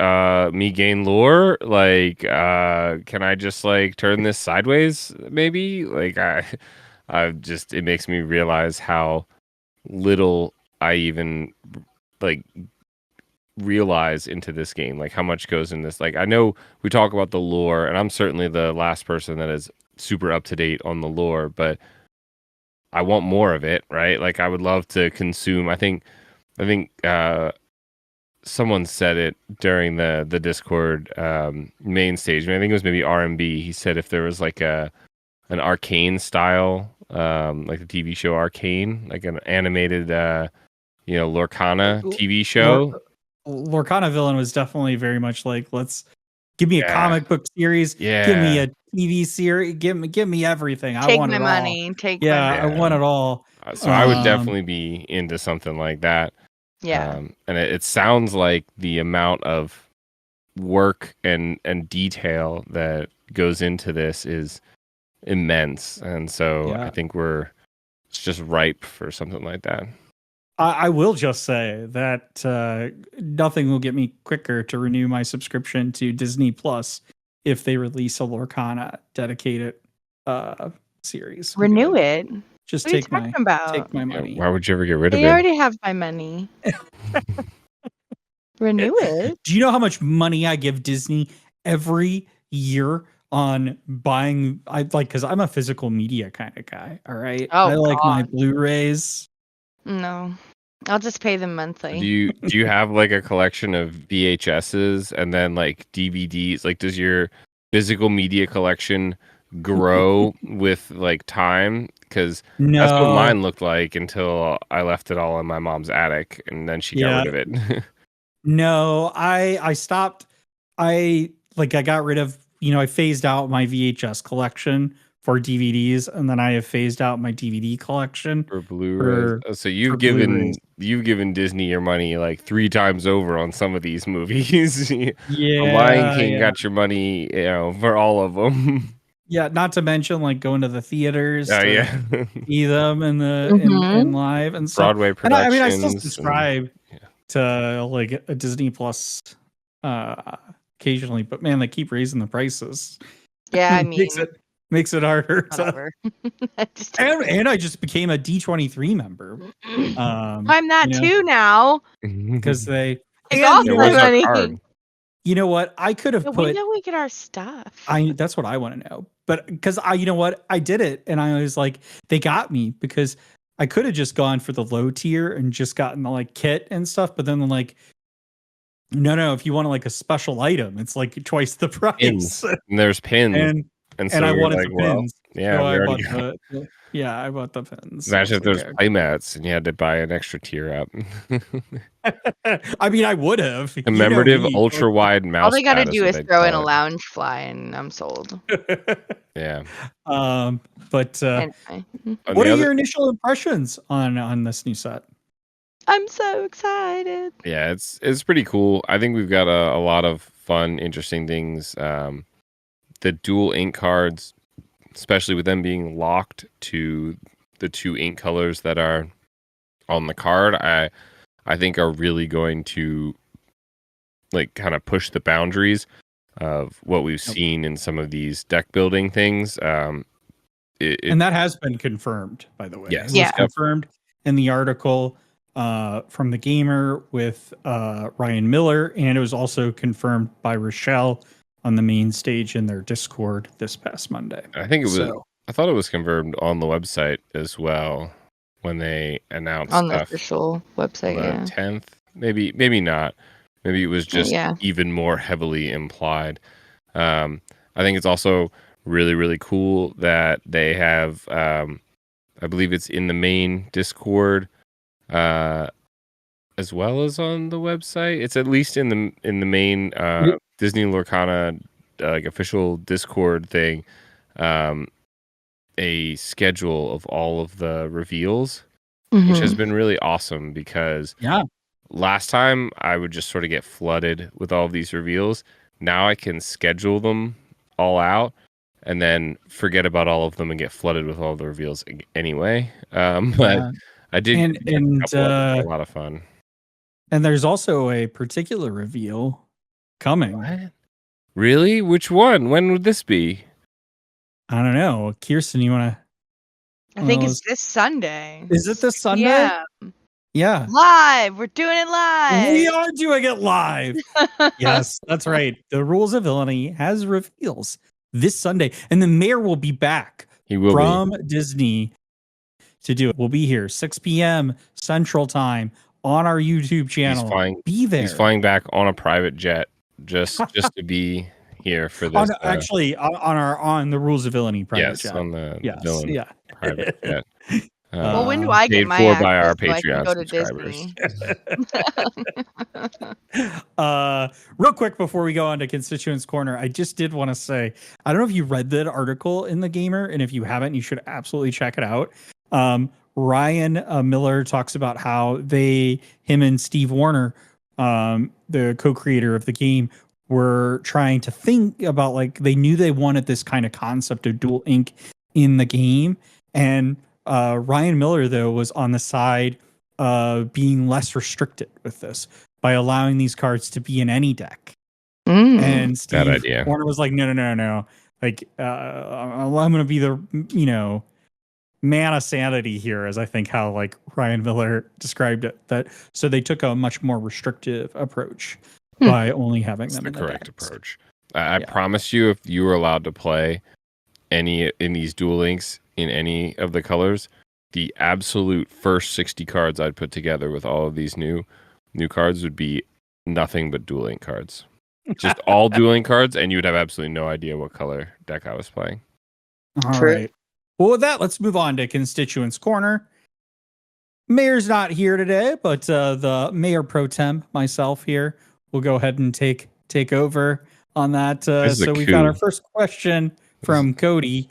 Speaker 2: me gain lore, can I just turn this sideways maybe? It makes me realize how little I even realize into this game, how much goes in this. I know we talk about the lore, and I'm certainly the last person that is super up to date on the lore, but I want more of it, right? Like I would love to consume. I think someone said it during the Discord main stage. I mean, I think it was maybe R&B. He said if there was like an Arcane style, like the TV show Arcane, like an animated, Lorcana TV show.
Speaker 1: Lorcana Villain was definitely very much like, let's give me a comic book series, give me a TV series, give me everything. I want
Speaker 3: my
Speaker 1: it
Speaker 3: money.
Speaker 1: all.
Speaker 3: Take
Speaker 1: Yeah,
Speaker 3: my
Speaker 1: I want it all.
Speaker 2: So I would definitely be into something like that.
Speaker 3: Yeah.
Speaker 2: And it sounds like the amount of work and detail that goes into this is immense. And so I think it's just ripe for something like that.
Speaker 1: I will just say that nothing will get me quicker to renew my subscription to Disney Plus if they release a Lorcana dedicated series.
Speaker 3: Renew it.
Speaker 1: Just
Speaker 3: what
Speaker 1: take
Speaker 3: are you talking about?
Speaker 1: Take my money.
Speaker 2: Why would you ever get rid of it?
Speaker 3: They already have my money. Renew it.
Speaker 1: Do you know how much money I give Disney every year on buying? Because I'm a physical media kind of guy. All right.
Speaker 3: Oh,
Speaker 1: I like my
Speaker 3: God.
Speaker 1: Blu-rays.
Speaker 3: No, I'll just pay them monthly.
Speaker 2: Do you have like a collection of VHSs and then like DVDs? Like, does your physical media collection grow with like time? Because that's what mine looked like until I left it all in my mom's attic, and then she got rid of it.
Speaker 1: No, I stopped. I got rid of. I phased out my VHS collection for DVDs, and then I have phased out my DVD collection
Speaker 2: for Blu-rays. So you've given Disney your money like 3 times over on some of these movies. Lion King got your money, for all of them.
Speaker 1: Yeah, not to mention like going to the theaters.
Speaker 2: To
Speaker 1: see them in live and stuff.
Speaker 2: Broadway productions.
Speaker 1: I still subscribe to like a Disney Plus occasionally, but man, they keep raising the prices.
Speaker 3: Yeah, I mean,
Speaker 1: makes it harder.
Speaker 3: And
Speaker 1: I just became a D23 member.
Speaker 3: I'm that too now
Speaker 1: because they.
Speaker 3: It's also money.
Speaker 1: You know what? I could have put.
Speaker 3: When do we get our stuff?
Speaker 1: That's what I want to know. But because you know what? I did it, and I was like, they got me because I could have just gone for the low tier and just gotten the like kit and stuff. But then like, no. If you want like a special item, it's like twice the price.
Speaker 2: Pins. And there's pins, and so
Speaker 1: I wanted
Speaker 2: like,
Speaker 1: the pins.
Speaker 2: Yeah,
Speaker 1: so I bought the pins.
Speaker 2: Imagine if there's playmats and you had to buy an extra tier up.
Speaker 1: I mean, I would have.
Speaker 2: Commemorative ultra wide mouse.
Speaker 3: All they got to do is throw in a lounge fly, and I'm sold.
Speaker 2: Yeah.
Speaker 1: But
Speaker 3: anyway.
Speaker 1: What are your initial impressions on this new set?
Speaker 3: I'm so excited.
Speaker 2: Yeah, it's pretty cool. I think we've got a lot of fun, interesting things. The dual ink cards, especially with them being locked to the 2 ink colors that are on the card, I think are really going to like kind of push the boundaries of what we've seen in some of these deck building things. And
Speaker 1: that has been confirmed, by the way.
Speaker 2: Yes.
Speaker 1: It was confirmed in the article from the Gamer with Ryan Miller, and it was also confirmed by Rochelle on the main stage in their Discord this past Monday.
Speaker 2: I think it was. I thought it was confirmed on the website as well when they announced
Speaker 3: on the official website.
Speaker 2: On the 10th, maybe not. Maybe it was just even more heavily implied. I think it's also really, really cool that they have. I believe it's in the main Discord, as well as on the website. It's at least in the main Disney Lorcana like official Discord thing. A schedule of all of the reveals, which has been really awesome because last time I would just sort of get flooded with all of these reveals. Now I can schedule them all out and then forget about all of them and get flooded with all the reveals anyway. But I did a lot of fun.
Speaker 1: And there's also a particular reveal coming.
Speaker 2: What? Really? Which one? When would this be?
Speaker 1: I don't know. Kirsten, you want to?
Speaker 3: I think it's this Sunday.
Speaker 1: Is it this Sunday? Yeah.
Speaker 3: Live. We're doing it live.
Speaker 1: We are doing it live. Yes, that's right. The Rules of Villainy has reveals this Sunday, and the mayor will be back.
Speaker 2: He will
Speaker 1: from Disney to do it. We'll be here 6 p.m. Central Time on our YouTube channel. Be there.
Speaker 2: He's flying back on a private jet just to be here for this.
Speaker 1: On the Rules of Villainy private jet.
Speaker 2: On the Villain private jet.
Speaker 3: Well, when do I get my
Speaker 2: paid for by our
Speaker 3: access so I can
Speaker 2: Patreon
Speaker 3: go to
Speaker 2: subscribers.
Speaker 3: Disney?
Speaker 1: Real quick before we go on to Constituents Corner, I just did want to say, I don't know if you read that article in The Gamer, and if you haven't, you should absolutely check it out. Ryan Miller talks about how him and Steve Warner, the co-creator of the game, were trying to think about, like, they knew they wanted this kind of concept of dual ink in the game. And Ryan Miller, though, was on the side of being less restricted with this by allowing these cards to be in any deck. And Steve Warner was like, no. Like, I'm going to be the, man of sanity here, as I think how like Ryan Miller described it. So they took a much more restrictive approach by only having them in the
Speaker 2: correct
Speaker 1: decks.
Speaker 2: Approach. I promise you, if you were allowed to play any in these dual links in any of the colors, the absolute first 60 cards I'd put together with all of these new cards would be nothing but dual link cards. Just all dual link cards, and you would have absolutely no idea what color deck I was playing.
Speaker 1: All right. Well, with that, let's move on to Constituents Corner. Mayor's not here today, but the Mayor Pro Tem, myself here, will go ahead and take over on that. So we've got our first question from Cody.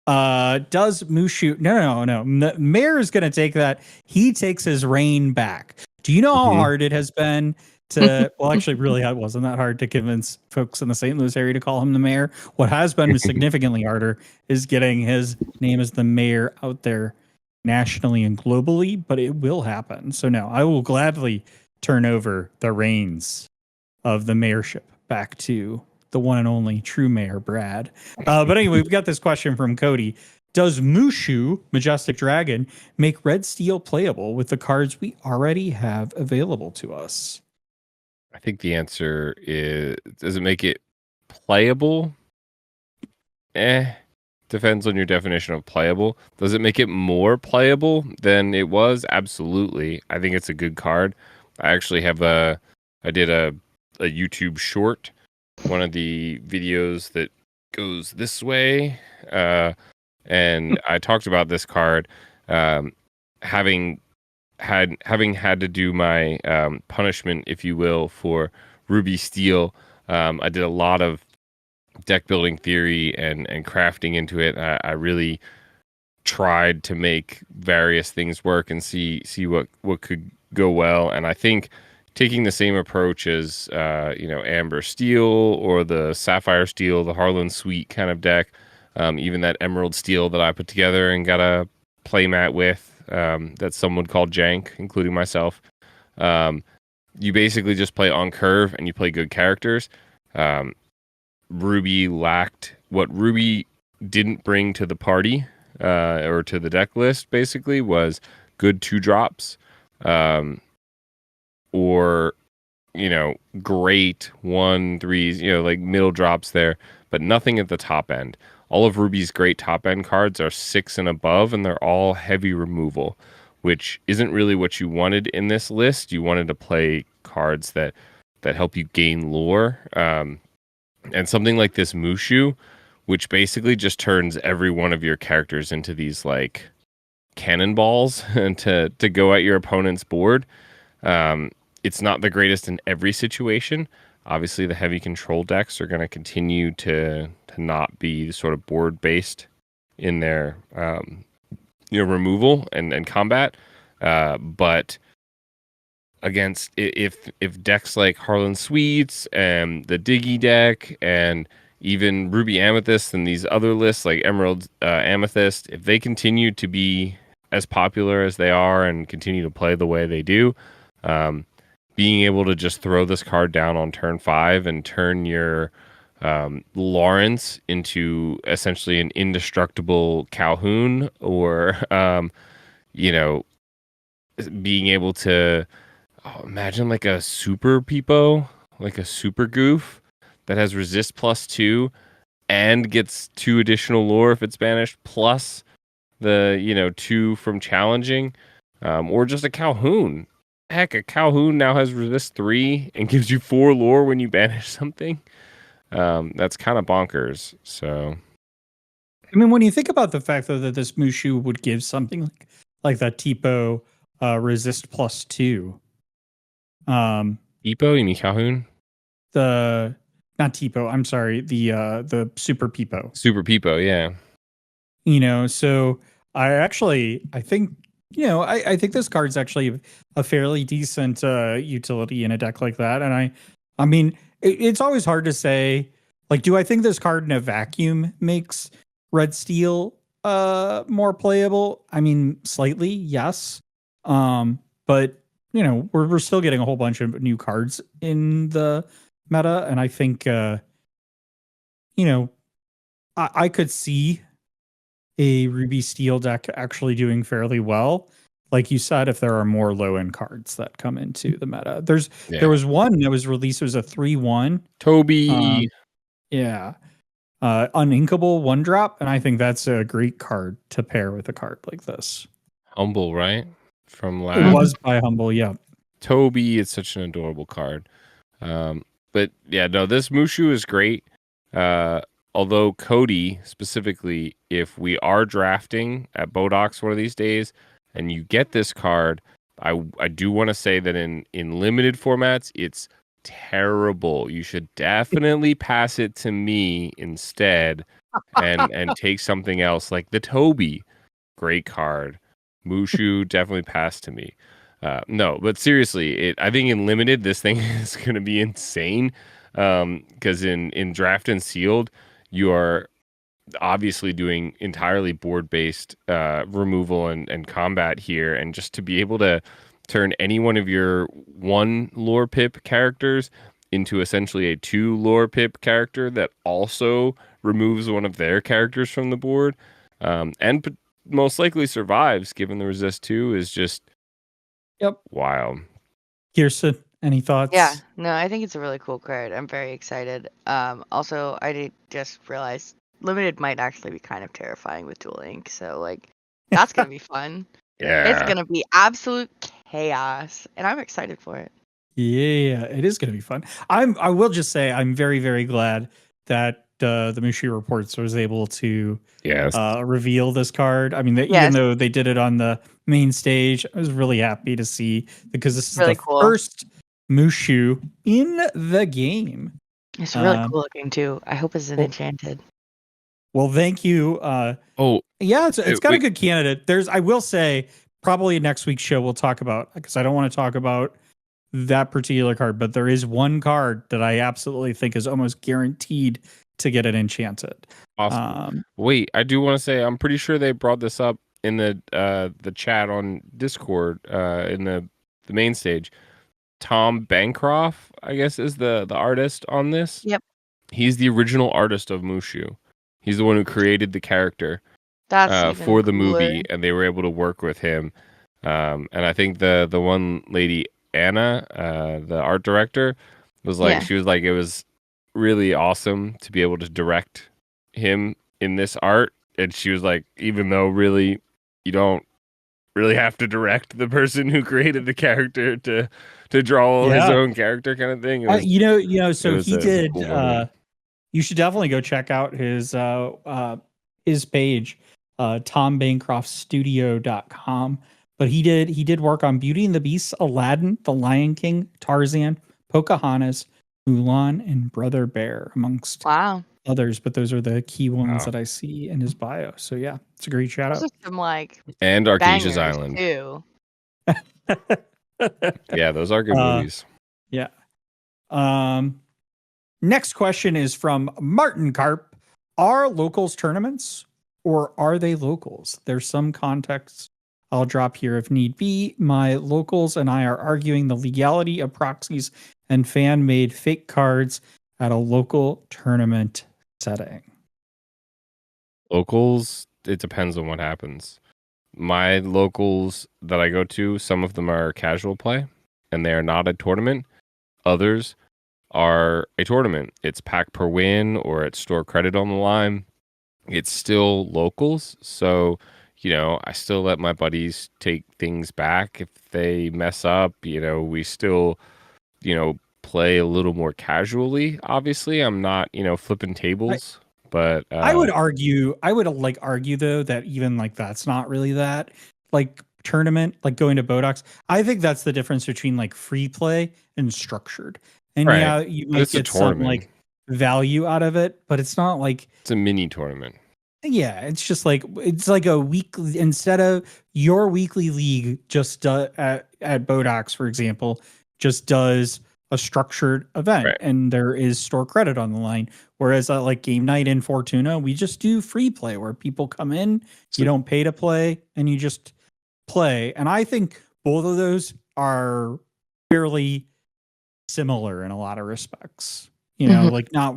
Speaker 1: Does Mushu... No. Mayor is going to take that. He takes his reign back. Do you know how hard it has been to... Well, actually, really, it wasn't that hard to convince folks in the St. Louis area to call him the mayor. What has been significantly harder is getting his name as the mayor out there nationally and globally, but it will happen. So no, I will gladly turn over the reins of the mayorship back to the one and only true mayor, Brad. But anyway, we've got this question from Cody. Does Mushu, Majestic Dragon, make Red Steel playable with the cards we already have available to us?
Speaker 2: I think the answer is, does it make it playable? Depends on your definition of playable. Does it make it more playable than it was? Absolutely. I think it's a good card. I actually have I did a YouTube short, one of the videos that goes this way, and I talked about this card, having had to do my punishment, if you will, for Ruby Steel. I did a lot of deck building theory and crafting into it. I really tried to make various things work and see what could go well. And I think taking the same approach as Amber Steel or the Sapphire Steel, the Harlan Sweet kind of deck, even that Emerald Steel that I put together and got a playmat with, that some would call jank, including myself. You basically just play on curve and you play good characters. Ruby lacked what Ruby didn't bring to the party, or to the deck list, basically, was good 2-drops, or great 1-3s, like middle drops there, but nothing at the top end. All of Ruby's great top end cards are 6 and above, and they're all heavy removal, which isn't really what you wanted in this list. You wanted to play cards that help you gain lore. And something like this Mushu, which basically just turns every one of your characters into these like cannonballs and to go at your opponent's board. It's not the greatest in every situation. Obviously, the heavy control decks are going to continue to not be sort of board based in their removal and combat. But against if decks like Harlan Sweets and the Diggy deck and even Ruby Amethyst and these other lists like Emerald Amethyst, if they continue to be as popular as they are and continue to play the way they do, being able to just throw this card down on turn 5 and turn your Lawrence into essentially an indestructible Calhoun, or being able to imagine like a super Peepo, like a super goof that has resist +2 and gets 2 additional lore if it's banished, plus the 2 from challenging, or just a Calhoun. Heck, a Calhoun now has resist 3 and gives you 4 lore when you banish something. That's kind of bonkers. So,
Speaker 1: I mean, when you think about the fact though that this Mushu would give something like that Tipo resist +2.
Speaker 2: Epo, you mean Calhoun?
Speaker 1: The not Tipo, I'm sorry, the Super Peepo.
Speaker 2: Super Peepo, yeah.
Speaker 1: So I think I think this card's actually a fairly decent utility in a deck like that. And I mean, it's always hard to say, like, do I think this card in a vacuum makes Red Steel more playable? I mean, slightly, yes. But we're still getting a whole bunch of new cards in the meta, and I think I could see a Ruby Steel deck actually doing fairly well. Like you said, if there are more low end cards that come into the meta, there was one that was released. It was a 3/1.
Speaker 2: Toby.
Speaker 1: Yeah. Uninkable 1-drop. And I think that's a great card to pair with a card like this.
Speaker 2: Humble, right? From
Speaker 1: It
Speaker 2: last.
Speaker 1: was by Humble, yeah.
Speaker 2: Toby, it's such an adorable card. But yeah, no, this Mushu is great. Although Cody, specifically, if we are drafting at Bodox one of these days and you get this card, I do want to say that in limited formats, it's terrible. You should definitely pass it to me instead and take something else like the Toby. Great card. Mushu, definitely pass to me. No, but seriously, I think in limited, this thing is going to be insane. Because in draft and sealed, you are obviously doing entirely board-based removal and combat here, and just to be able to turn any one of your 1 lore pip characters into essentially a 2 lore pip character that also removes one of their characters from the board, and most likely survives given the resist 2 is just wild.
Speaker 1: Kirsten, any thoughts?
Speaker 3: Yeah, no, I think it's a really cool card. I'm very excited. Also, I just realized limited might actually be kind of terrifying with Duel Link, so like that's gonna be fun.
Speaker 2: Yeah,
Speaker 3: It's gonna be absolute chaos, and I'm excited for it.
Speaker 1: Yeah, it is going to be fun. I will just say I'm very, very glad that the Mushi Reports was able to reveal this card. I mean, even though they did it on the main stage, I was really happy to see, because this is
Speaker 3: really
Speaker 1: the
Speaker 3: cool.
Speaker 1: first Mushu in the game.
Speaker 3: It's really cool looking too. I hope it's an enchanted.
Speaker 1: Well, thank you. Yeah, it's got a good candidate. I will say, probably next week's show we'll talk about, because I don't want to talk about that particular card, but there is one card that I absolutely think is almost guaranteed to get it enchanted.
Speaker 2: Awesome. Wait, I do want to say I'm pretty sure they brought this up in the chat on Discord in the main stage. Tom Bancroft, I guess, is the artist on this.
Speaker 3: Yep.
Speaker 2: He's the original artist of Mushu. He's the one who created the character for the movie, and they were able to work with him. And I think the one lady, Anna, the art director, was like, she was like, it was really awesome to be able to direct him in this art. And she was like, even though really you don't really have to direct the person who created the character to draw his own character, kind of thing.
Speaker 1: So he did. You should definitely go check out his page, tombancroftstudio.com. But he did work on Beauty and the Beast, Aladdin, The Lion King, Tarzan, Pocahontas, Mulan, and Brother Bear, amongst others. But those are the key ones that I see in his bio. So yeah, it's a great shout out.
Speaker 3: Some like
Speaker 2: and Archazia's Island
Speaker 3: too.
Speaker 2: Yeah, those are good movies.
Speaker 1: Yeah. Next question is from Martin Karp. Are locals tournaments, or are they locals? There's some context I'll drop here if need be. My locals and I are arguing the legality of proxies and fan-made fake cards at a local tournament setting.
Speaker 2: Locals, it depends on what happens. My locals that I go to, some of them are casual play, and they are not a tournament. Others are a tournament. It's pack per win, or it's store credit on the line. It's still locals, so I still let my buddies take things back if they mess up. We still, play a little more casually. Obviously, I'm not, flipping tables, but
Speaker 1: I would argue, argue though that even like that's not really that like tournament, like going to Bodox. I think that's the difference between like free play and structured. And
Speaker 2: right.
Speaker 1: yeah, you
Speaker 2: But
Speaker 1: might
Speaker 2: it's a
Speaker 1: get some
Speaker 2: tournament.
Speaker 1: like value out of it, but it's not like
Speaker 2: It's a mini tournament.
Speaker 1: yeah, it's just like it's like a weekly instead of your weekly league just at Bodox, for example, just does a structured event
Speaker 2: Right.
Speaker 1: and there is store credit on the line. Whereas like game night in Fortuna, we just do free play where people come in,
Speaker 2: So
Speaker 1: you don't pay to play, and you just play. And I think both of those are fairly similar in a lot of respects. Like not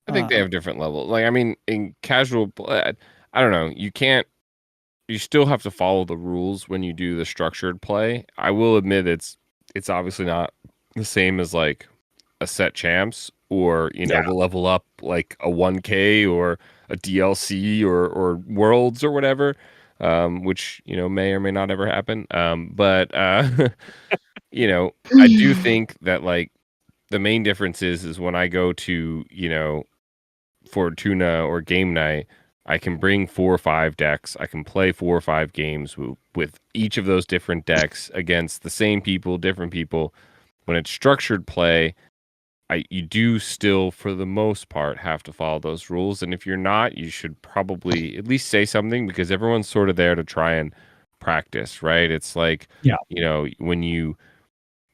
Speaker 2: I think they have different levels. Like, I mean, in casual play, I don't know. You still have to follow the rules when you do the structured play. I will admit it's obviously not the same as like a set champs or, the level up like a 1K or a DLC or worlds or whatever, which, may or may not ever happen. But I do think that like the main difference is when I go to, Fortuna or game night, I can bring 4 or 5 decks. I can play 4 or 5 games with each of those different decks against the same people, different people. When it's structured play, you do still, for the most part, have to follow those rules. And if you're not, you should probably at least say something because everyone's sort of there to try and practice, right? It's like, when you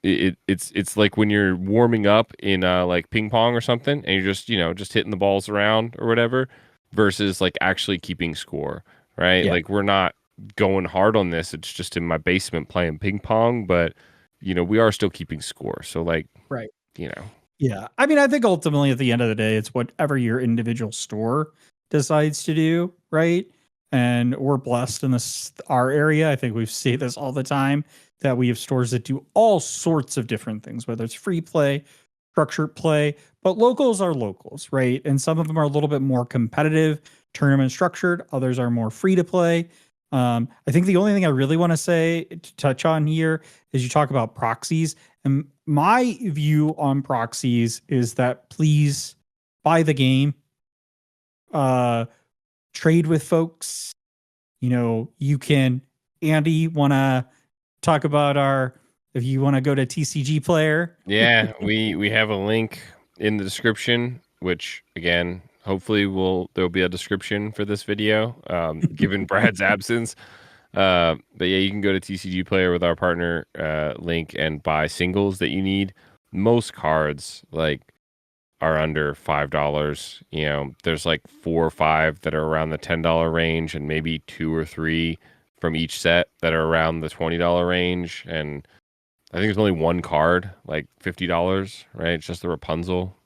Speaker 2: it's like when you're warming up in like ping pong or something and you're just hitting the balls around or whatever versus like actually keeping score, right?
Speaker 1: Yeah.
Speaker 2: Like we're not going hard on this. It's just in my basement playing ping pong, but we are still keeping score. So like,
Speaker 1: Right.
Speaker 2: you know,
Speaker 1: Yeah. I mean, I think ultimately at the end of the day, it's whatever your individual store decides to do, right? And we're blessed in our area. I think we see this all the time that we have stores that do all sorts of different things, whether it's free play, structured play, but locals are locals, right? And some of them are a little bit more competitive, tournament structured. Others are more free to play. I think the only thing I really want to say to touch on here is you talk about proxies. And my view on proxies is that please buy the game, trade with folks. You can, Andy, want to talk about if you want to go to TCG Player.
Speaker 2: yeah, we have a link in the description, which again, hopefully there'll be a description for this video, given Brad's absence. But yeah, you can go to TCG Player with our partner link and buy singles that you need. Most cards are under $5. There's like 4 or 5 that are around the $10 range, and maybe 2 or 3 from each set that are around the $20 range. And I think there's only one card, like $50, right? It's just the Rapunzel.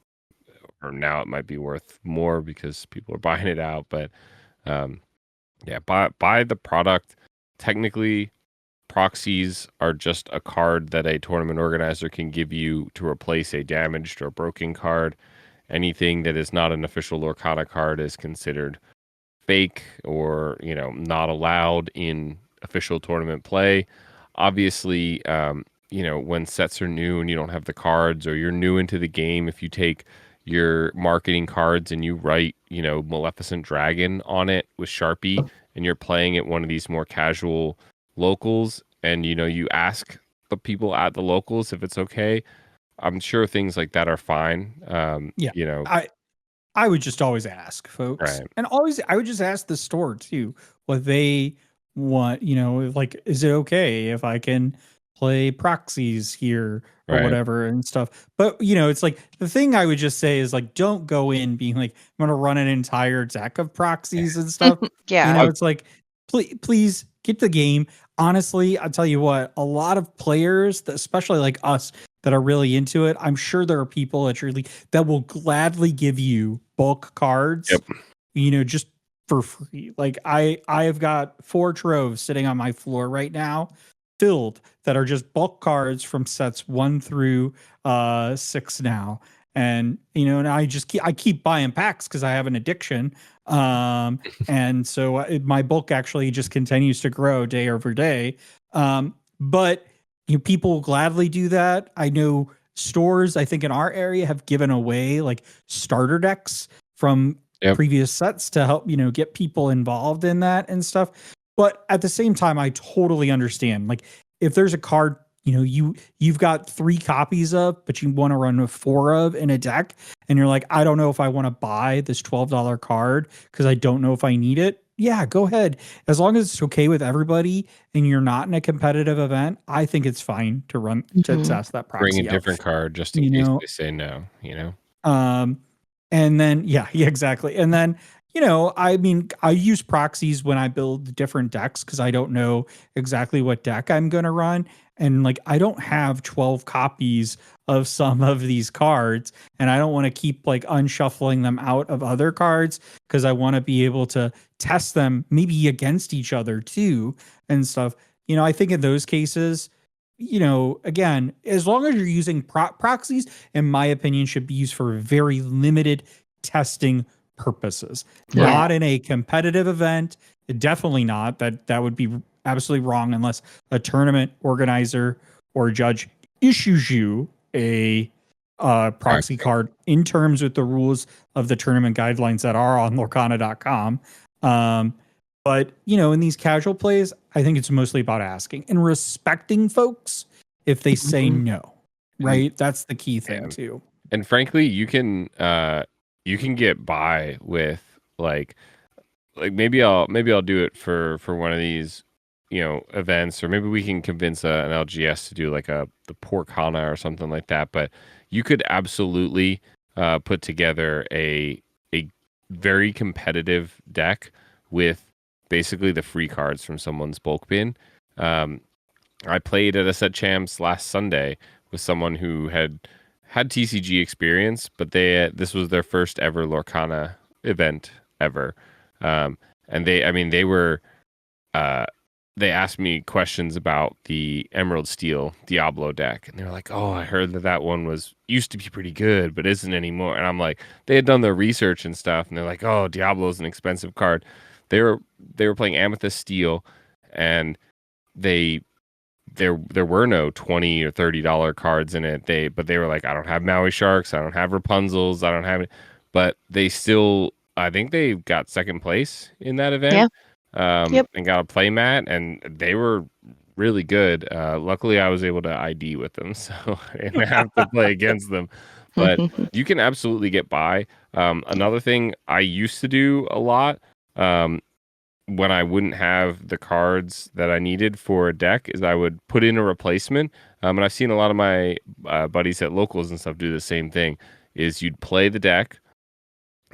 Speaker 2: Or now it might be worth more because people are buying it out. But yeah, buy the product. Technically, proxies are just a card that a tournament organizer can give you to replace a damaged or broken card. Anything that is not an official Lorcana card is considered fake or, not allowed in official tournament play. Obviously, when sets are new and you don't have the cards or you're new into the game, if you take your marketing cards and you write, Maleficent Dragon on it with Sharpie and you're playing at one of these more casual locals and, you ask the people at the locals if it's okay, I'm sure things like that are fine.
Speaker 1: Yeah. I would just always ask folks,
Speaker 2: Right.
Speaker 1: and I would just ask the store too what they want. Like, is it okay if I can play proxies here or
Speaker 2: Right.
Speaker 1: whatever and stuff? But it's like the thing I would just say is like, don't go in being like, I'm gonna run an entire deck of proxies and stuff.
Speaker 3: Yeah.
Speaker 1: It's like, please get the game. Honestly, I'll tell you what, a lot of players, especially like us, that are really into it. I'm sure there are people at your league that will gladly give you bulk cards,
Speaker 2: Yep.
Speaker 1: just for free. Like I have got 4 troves sitting on my floor right now filled that are just bulk cards from sets 1 through 6 now. and and I just keep buying packs because I have an addiction. And so my bulk actually just continues to grow day over day. But people gladly do that. I know stores, I think in our area, have given away like starter decks from previous sets to help get people involved in that and stuff. But at the same time, I totally understand. Like if there's a card you've got 3 copies of, but you want to run 4 of in a deck, and you're like, I don't know if I want to buy this $12 card because I don't know if I need it. Yeah, go ahead. As long as it's okay with everybody and you're not in a competitive event, I think it's fine to run to test that proxy.
Speaker 2: Bring a different card just in case they say no,
Speaker 1: And then yeah, exactly. And then I mean, I use proxies when I build different decks because I don't know exactly what deck I'm going to run. And like, I don't have 12 copies of some of these cards, and I don't want to keep like unshuffling them out of other cards because I want to be able to test them maybe against each other too and stuff. I think in those cases, again, as long as you're using proxies, in my opinion, should be used for very limited testing purposes, not in a competitive event. Definitely not. That would be absolutely wrong unless a tournament organizer or judge issues you a proxy card in terms with the rules of the tournament guidelines that are on Lorcana.com. But in these casual plays, I think it's mostly about asking and respecting folks if they say no. Right? That's the key thing too.
Speaker 2: And frankly, you can get by with like maybe I'll do it for one of these events, or maybe we can convince an LGS to do like the Porcana or something like that. But you could absolutely put together a very competitive deck with basically the free cards from someone's bulk bin. I played at a set champs last Sunday with someone who had TCG experience, but this was their first ever Lorcana event ever. And they asked me questions about the Emerald Steel Diablo deck, and they were like, "Oh, I heard that one used to be pretty good, but isn't anymore." And I'm like, they had done their research and stuff, and they're like, "Oh, Diablo's an expensive card." They were playing Amethyst Steel, and there were no $20 or $30 cards in it. But they were like, "I don't have Maui Sharks, I don't have Rapunzels, I don't have it," but they still, I think they got second place in that event.
Speaker 3: Yeah.
Speaker 2: And got a play mat, and they were really good. Luckily, I was able to ID with them, so I didn't have to play against them. But you can absolutely get by. Another thing I used to do a lot when I wouldn't have the cards that I needed for a deck is I would put in a replacement. And I've seen a lot of my buddies at locals and stuff do the same thing. Is you'd play the deck,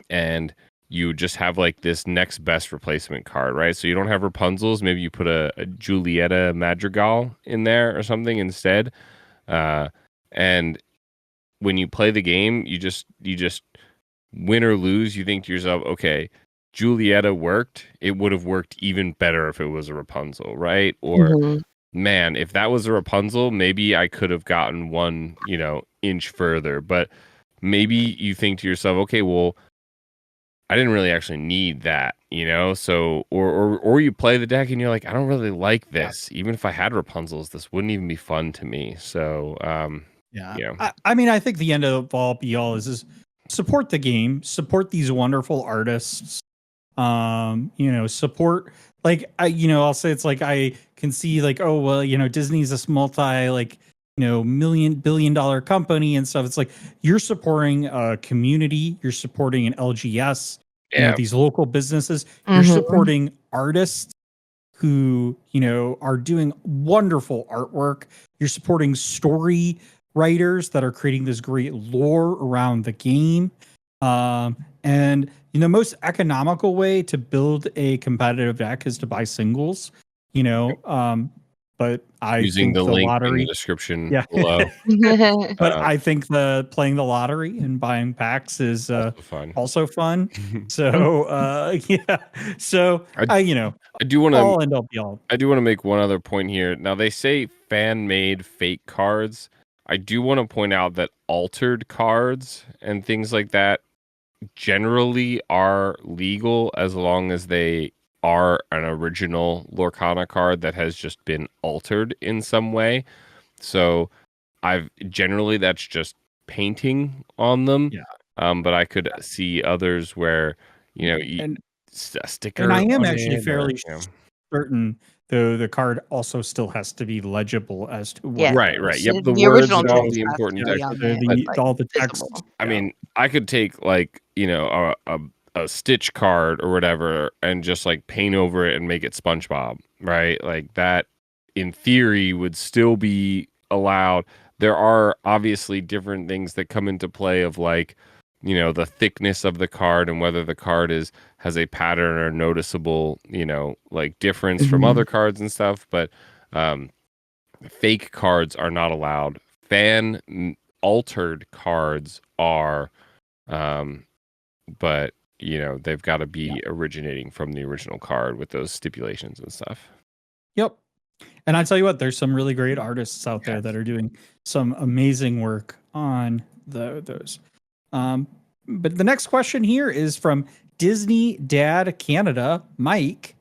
Speaker 2: and you just have like this next best replacement card, right? So you don't have Rapunzels. Maybe you put a Julieta Madrigal in there or something instead. And when you play the game, you just win or lose. You think to yourself, okay, Julieta worked. It would have worked even better if it was a Rapunzel, right? Or man, if that was a Rapunzel, maybe I could have gotten one, inch further. But maybe you think to yourself, okay, well, I didn't really actually need that, so or you play the deck and you're like, I don't really like this. Even if I had Rapunzels, this wouldn't even be fun to me. So
Speaker 1: I mean, I think the end of all be all is support the game, support these wonderful artists, support, like I'll say it's like I can see like, oh well, Disney's a multi like billion-dollar company and stuff. It's like you're supporting a community, you're supporting an LGS, these local businesses, you're supporting artists who are doing wonderful artwork, you're supporting story writers that are creating this great lore around the game, and the most economical way to build a competitive deck is to buy singles, but I
Speaker 2: using
Speaker 1: think
Speaker 2: the link
Speaker 1: lottery
Speaker 2: in the description below.
Speaker 1: But I think playing the lottery and buying packs is also fun. So so I
Speaker 2: do want
Speaker 1: all end up be all.
Speaker 2: I do want to make one other point here. Now they say fan made fake cards. I do want to point out that altered cards and things like that generally are legal as long as they are an original Lorcana card that has just been altered in some way. So I've generally that's just painting on them.
Speaker 1: Yeah.
Speaker 2: But I could see others where,
Speaker 1: And
Speaker 2: a sticker
Speaker 1: and I am
Speaker 2: on
Speaker 1: actually
Speaker 2: it or,
Speaker 1: fairly certain, though, the card also still has to be legible as to what
Speaker 3: Yeah.
Speaker 1: it
Speaker 2: Right, right.
Speaker 1: does.
Speaker 2: Yep, the
Speaker 3: The
Speaker 2: words
Speaker 3: original
Speaker 2: and all
Speaker 3: text
Speaker 2: the
Speaker 3: has to
Speaker 2: important
Speaker 1: Yeah,
Speaker 3: be
Speaker 2: text.
Speaker 3: on
Speaker 1: so
Speaker 3: there,
Speaker 2: But
Speaker 3: like
Speaker 1: all the text.
Speaker 3: visible.
Speaker 2: I
Speaker 1: Yeah.
Speaker 2: mean, I could take like, a Stitch card or whatever and just like paint over it and make it SpongeBob, right? Like that in theory would still be allowed. There are obviously different things that come into play of like, the thickness of the card and whether the card has a pattern or noticeable, like difference from
Speaker 1: Mhm.
Speaker 2: other cards and stuff, but fake cards are not allowed. Altered cards are, um, but they've got to be originating from the original card with those stipulations and stuff.
Speaker 1: Yep. And I tell you what, there's some really great artists out there
Speaker 2: Yes.
Speaker 1: that are doing some amazing work on those. But the next question here is from Disney Dad Canada, Mike.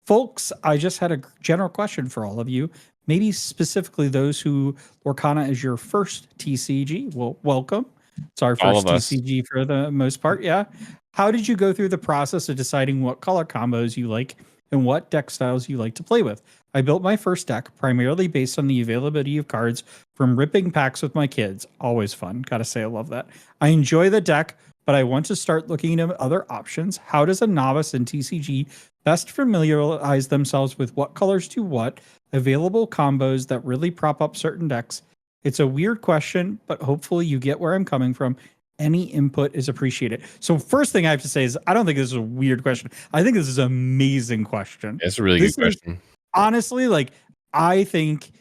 Speaker 1: Folks, I just had a general question for all of you. Maybe specifically those who Lorcana is your first TCG. Well, welcome. It's our
Speaker 2: All
Speaker 1: first
Speaker 2: of us.
Speaker 1: TCG for the most part. Yeah. How did you go through the process of deciding what color combos you like and what deck styles you like to play with? I built my first deck primarily based on the availability of cards from ripping packs with my kids. Always fun. Gotta say, I love that. I enjoy the deck, but I want to start looking at other options. How does a novice in TCG best familiarize themselves with what colors do what, available combos that really prop up certain decks? It's a weird question, but hopefully you get where I'm coming from. Any input is appreciated. So first thing I have to say is I don't think this is a weird question. I think this is an amazing question.
Speaker 2: It's a really
Speaker 1: This
Speaker 2: good
Speaker 1: is
Speaker 2: question.
Speaker 1: honestly, like, I think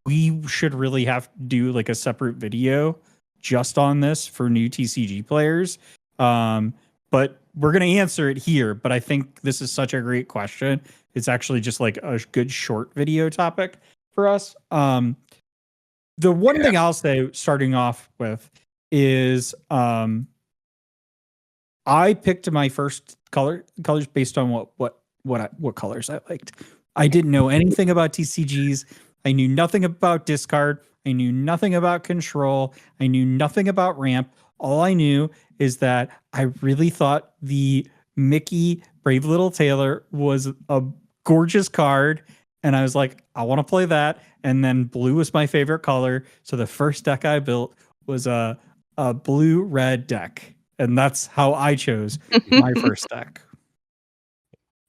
Speaker 1: we should really have to do like a separate video just on this for new TCG players. But we're going to answer it here. But I think this is such a great question. It's actually just like a good short video topic for us. The one thing I'll say starting off with is I picked my first colors based on what colors I liked. I didn't know anything about TCGs. I knew nothing about discard. I knew nothing about control. I knew nothing about ramp. All I knew is that I really thought the Mickey Brave Little Tailor was a gorgeous card. And I was like, I want to play that. And then blue was my favorite color. So the first deck I built was a blue red deck. And that's how I chose my first deck.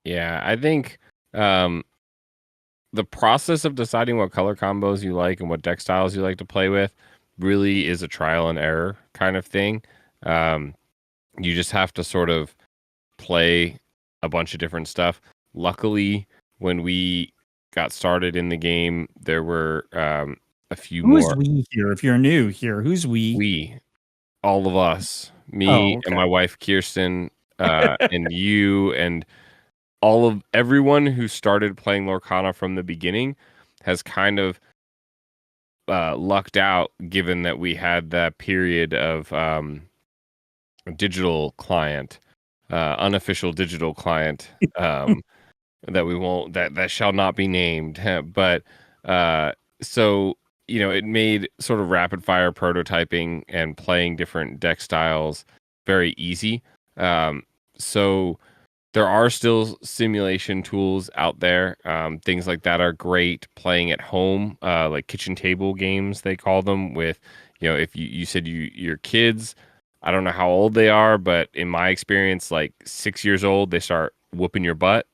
Speaker 2: Yeah, I think the process of deciding what color combos you like and what deck styles you like to play with really is a trial and error kind of thing. You just have to sort of play a bunch of different stuff. Luckily, when we got started in the game, there were a few
Speaker 1: Who's
Speaker 2: more.
Speaker 1: we here? If you're new here, who's we?
Speaker 2: All of us, me
Speaker 1: Oh, okay.
Speaker 2: and my wife Kirsten, and you, and everyone who started playing Lorcana from the beginning has kind of lucked out, given that we had that period of digital client, unofficial digital client, that we won't that shall not be named. But so it made sort of rapid fire prototyping and playing different deck styles very easy. So there are still simulation tools out there. Things like that are great. Playing at home, like kitchen table games, they call them. With if you said your kids, I don't know how old they are, but in my experience, like 6 years old, they start whooping your butt.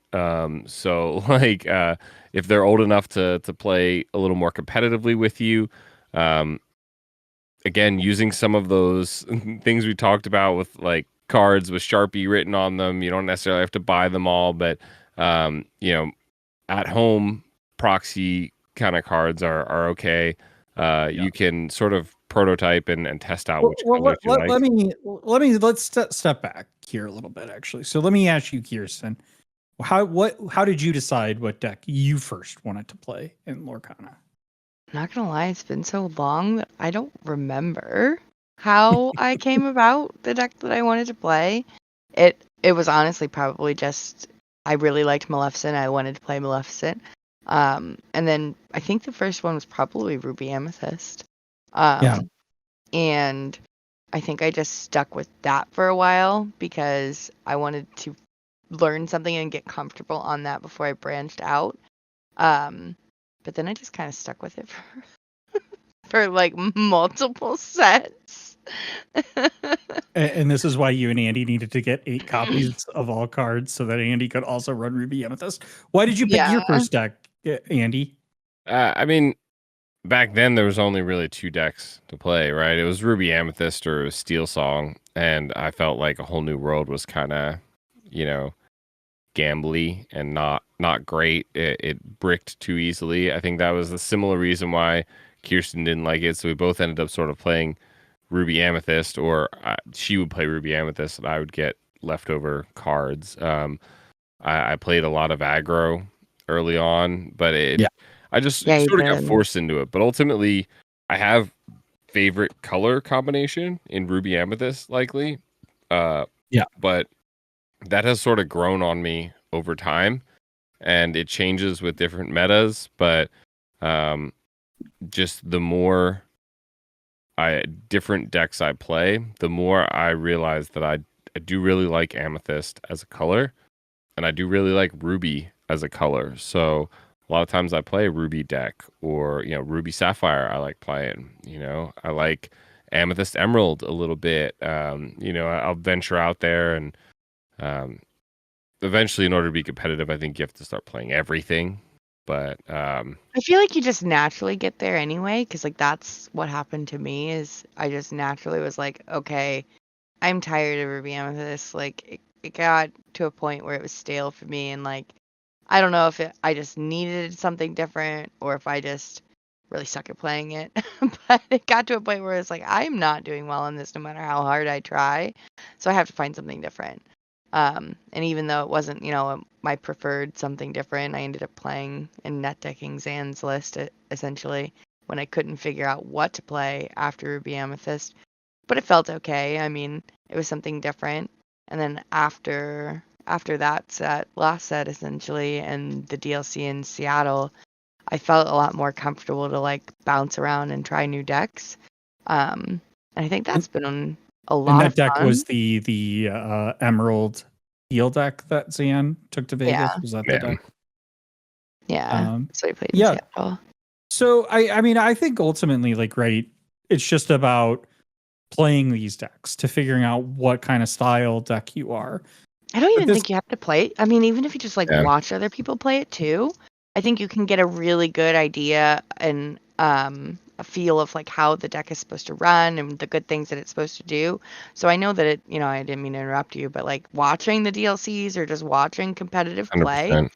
Speaker 2: So like if they're old enough to play a little more competitively with you, again, using some of those things we talked about with like cards with Sharpie written on them, you don't necessarily have to buy them all, but at home proxy kind of cards are okay. You can sort of prototype and test out which colors you like.
Speaker 1: Let's step back here a little bit, actually. So let me ask you, Kirsten, how did you decide what deck you first wanted to play in Lorcana?
Speaker 3: not gonna lie, it's been so long that I don't remember how I came about the deck that I wanted to play. It was honestly probably just I really liked Maleficent. I wanted to play Maleficent. And then I think the first one was probably Ruby Amethyst.
Speaker 1: Yeah.
Speaker 3: And I think I just stuck with that for a while because I wanted to learn something and get comfortable on that before I branched out. But then I just kind of stuck with it for like multiple sets.
Speaker 1: And this is why you and Andy needed to get 8 copies of all cards so that Andy could also run Ruby Amethyst. Why did you pick your
Speaker 3: Yeah.
Speaker 1: first deck, Andy?
Speaker 2: I mean, back then there was only really 2 decks to play, right? It was Ruby Amethyst or Steel Song, and I felt like A Whole New World was kind of, you know, gambly and not great. It bricked too easily. I think that was a similar reason why Kirsten didn't like it. So we both ended up sort of playing Ruby Amethyst, or she would play Ruby Amethyst, and I would get leftover cards. I played a lot of aggro early on, but I just
Speaker 3: Yeah, you
Speaker 2: sort of got
Speaker 3: did.
Speaker 2: forced into it. But ultimately, I have favorite color combination in Ruby Amethyst, likely. But that has sort of grown on me over time, and it changes with different metas. But just the more different decks I play, the more I realize that I do really like Amethyst as a color, and I do really like Ruby as a color. So a lot of times I play a Ruby deck, or Ruby Sapphire. I like playing. I like Amethyst Emerald a little bit. I'll venture out there, and eventually, in order to be competitive, I think you have to start playing everything. But
Speaker 3: I feel like you just naturally get there anyway, because like that's what happened to me. Is I just naturally was like, okay, I'm tired of Ruby Amethyst. Like it got to a point where it was stale for me, and like I don't know if I just needed something different or if I just really suck at playing it. But it got to a point where it's like I'm not doing well in this no matter how hard I try. So I have to find something different. And even though it wasn't, my preferred something different, I ended up playing and net decking Zan's list essentially when I couldn't figure out what to play after Ruby Amethyst. But it felt okay. I mean, it was something different. And then after that last set essentially, and the DLC in Seattle, I felt a lot more comfortable to like bounce around and try new decks. And I think that's been a lot
Speaker 1: And that
Speaker 3: of
Speaker 1: deck
Speaker 3: fun.
Speaker 1: was the Emerald Steel deck that Zan took to Vegas.
Speaker 3: Yeah.
Speaker 1: Was that the deck?
Speaker 3: Yeah. So I played in
Speaker 1: yeah.
Speaker 3: Seattle.
Speaker 1: So I mean, I think ultimately, like, right, it's just about playing these decks to figuring out what kind of style deck you are.
Speaker 3: I don't even think you have to play it. I mean, even if you just like
Speaker 2: Yeah.
Speaker 3: watch other people play it too, I think you can get a really good idea and a feel of like how the deck is supposed to run and the good things that it's supposed to do. So I know that I didn't mean to interrupt you, but like watching the DLCs or just watching competitive play
Speaker 2: 100%.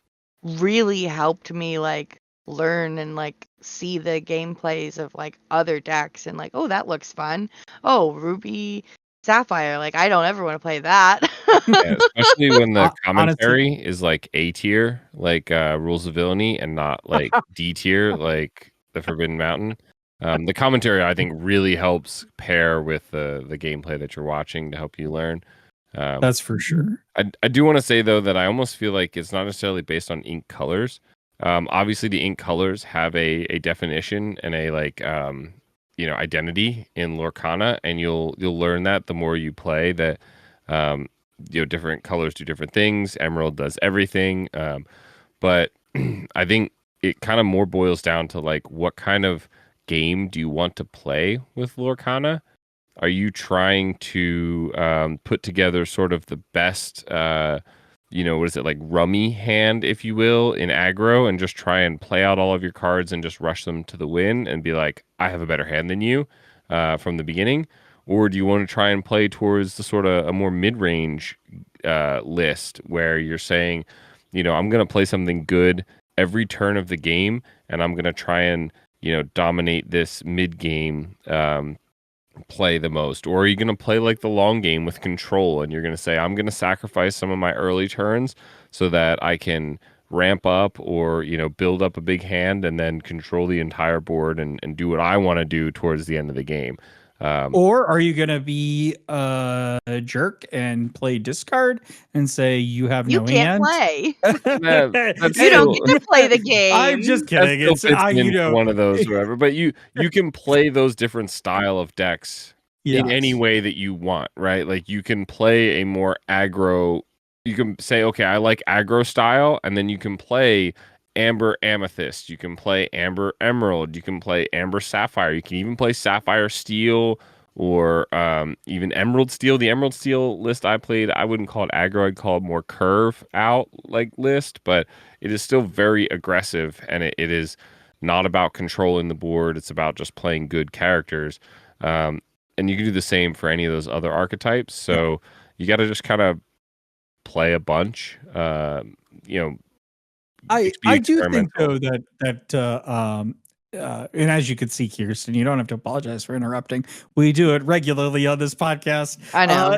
Speaker 3: really helped me like learn and like see the gameplays of like other decks and like, oh, that looks fun. Oh, Ruby Sapphire, like I don't ever want to play that.
Speaker 2: Yeah, especially when the
Speaker 1: Honestly,
Speaker 2: commentary is like A tier, like Rules of Villainy, and not like D tier, like the Forbidden Mountain. The commentary, I think, really helps pair with the gameplay that you're watching to help you learn.
Speaker 1: that's for sure.
Speaker 2: I do want to say though that I almost feel like it's not necessarily based on ink colors. Obviously, the ink colors have a definition and a like identity in Lorcana, and you'll learn that the more you play that. Different colors do different things. Emerald does everything. But I think it kind of more boils down to like what kind of game do you want to play with Lorcana? Are you trying to put together sort of the best, what is it, like rummy hand, if you will, in aggro, and just try and play out all of your cards and just rush them to the win and be like, I have a better hand than you from the beginning? Or do you want to try and play towards the sort of a more mid-range list where you're saying, I'm going to play something good every turn of the game, and I'm going to try and, dominate this mid-game play the most? Or are you going to play like the long game with control, and you're going to say, I'm going to sacrifice some of my early turns so that I can ramp up or build up a big hand and then control the entire board and do what I want to do towards the end of the game.
Speaker 1: Or are you going to be a jerk and play discard and say you have
Speaker 3: You
Speaker 1: no
Speaker 3: can't
Speaker 1: hand?
Speaker 3: play.
Speaker 2: That's
Speaker 3: You don't
Speaker 2: still,
Speaker 3: get to play the game.
Speaker 1: I'm just
Speaker 2: that
Speaker 1: kidding.
Speaker 2: still
Speaker 1: It's
Speaker 2: fits
Speaker 1: I,
Speaker 2: into one of those, whatever. But you can play those different style of decks in any
Speaker 1: Yes.
Speaker 2: way that you want, right? Like you can play a more aggro. You can say, okay, I like aggro style, and then you can play Amber Amethyst. You can play Amber Emerald. You can play Amber Sapphire. You can even play Sapphire Steel or even Emerald Steel. The Emerald Steel list I played, I wouldn't call it aggro. I'd call it more curve out like list, but it is still very aggressive, and it is not about controlling the board. It's about just playing good characters. And you can do the same for any of those other archetypes. So you got to just kind of play a bunch.
Speaker 1: I do think
Speaker 2: experimental.
Speaker 1: though and as you can see, Kirsten, you don't have to apologize for interrupting. We do it regularly on this podcast.
Speaker 3: I know.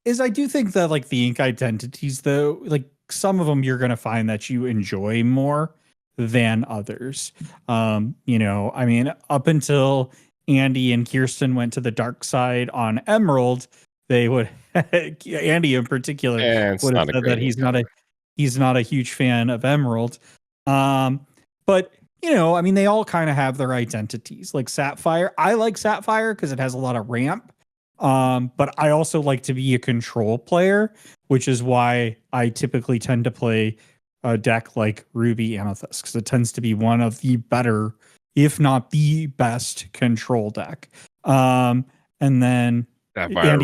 Speaker 1: Is I do think that like the ink identities though, like some of them you're going to find that you enjoy more than others. I mean, up until Andy and Kirsten went to the dark side on Emerald, they would Andy in particular
Speaker 2: It's
Speaker 1: would have
Speaker 2: not a
Speaker 1: said that
Speaker 2: great
Speaker 1: he's not a huge fan of Emerald. But I mean, they all kind of have their identities. Like Sapphire, I like Sapphire because it has a lot of ramp. But I also like to be a control player, which is why I typically tend to play a deck like Ruby Amethyst, because it tends to be one of the better, if not the best, control deck. And then
Speaker 2: Sapphire,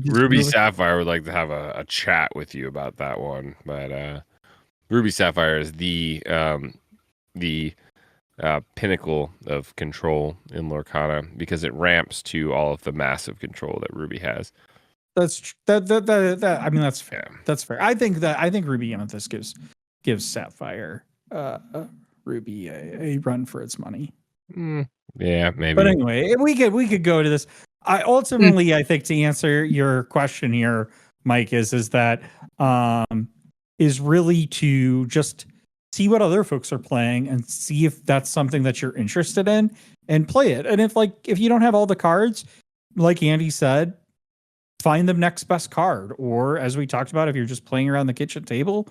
Speaker 2: Ruby Sapphire would like to have a chat with you about that one, but Ruby Sapphire is the pinnacle of control in Lorcana because it ramps to all of the massive control that Ruby has.
Speaker 1: That I mean that's fair.
Speaker 2: Yeah.
Speaker 1: That's fair. I think Ruby Amethyst gives Sapphire Ruby a run for its money.
Speaker 2: Yeah, maybe.
Speaker 1: But anyway, we could go to this. I think to answer your question here, Mike, is that is really to just see what other folks are playing and see if that's something that you're interested in and play it. And if you don't have all the cards, like Andy said, find the next best card. Or as we talked about, if you're just playing around the kitchen table,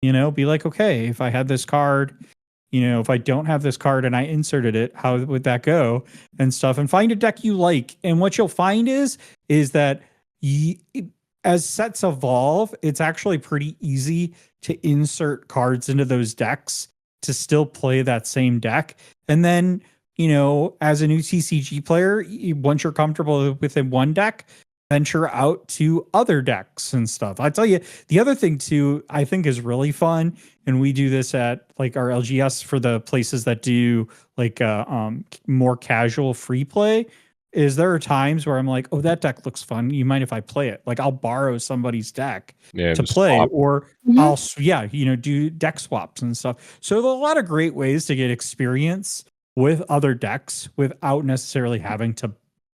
Speaker 1: be like, okay, if I had this card, if I don't have this card and I inserted it, how would that go and stuff, and find a deck you like. And what you'll find is that as sets evolve, it's actually pretty easy to insert cards into those decks to still play that same deck. And then, as a new TCG player, once you're comfortable within one deck, venture out to other decks and stuff. I tell you, the other thing too, I think is really fun, and we do this at like our LGS for the places that do like more casual free play, is there are times where I'm like, oh, that deck looks fun. You mind if I play it? Like I'll borrow somebody's deck to play,
Speaker 2: swap.
Speaker 1: or I'll do deck swaps and stuff. So there's a lot of great ways to get experience with other decks without necessarily having to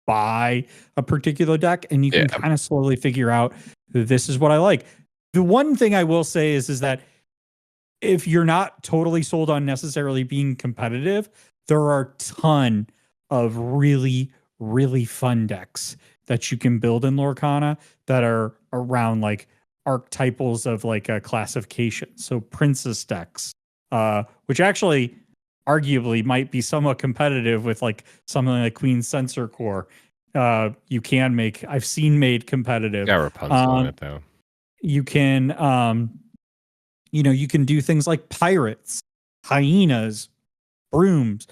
Speaker 1: buy a particular deck, and you can kind of slowly figure out this is what I like. The one thing I will say is that if you're not totally sold on necessarily being competitive, there are a ton of really, really fun decks that you can build in Lorcana that are around like archetypals of like a classification. So princess decks, which actually arguably might be somewhat competitive with like something like Queen Censor Core. You can make, I've seen made competitive.
Speaker 2: Got Rapunzel in it though.
Speaker 1: You can, you can do things like pirates, hyenas, brooms.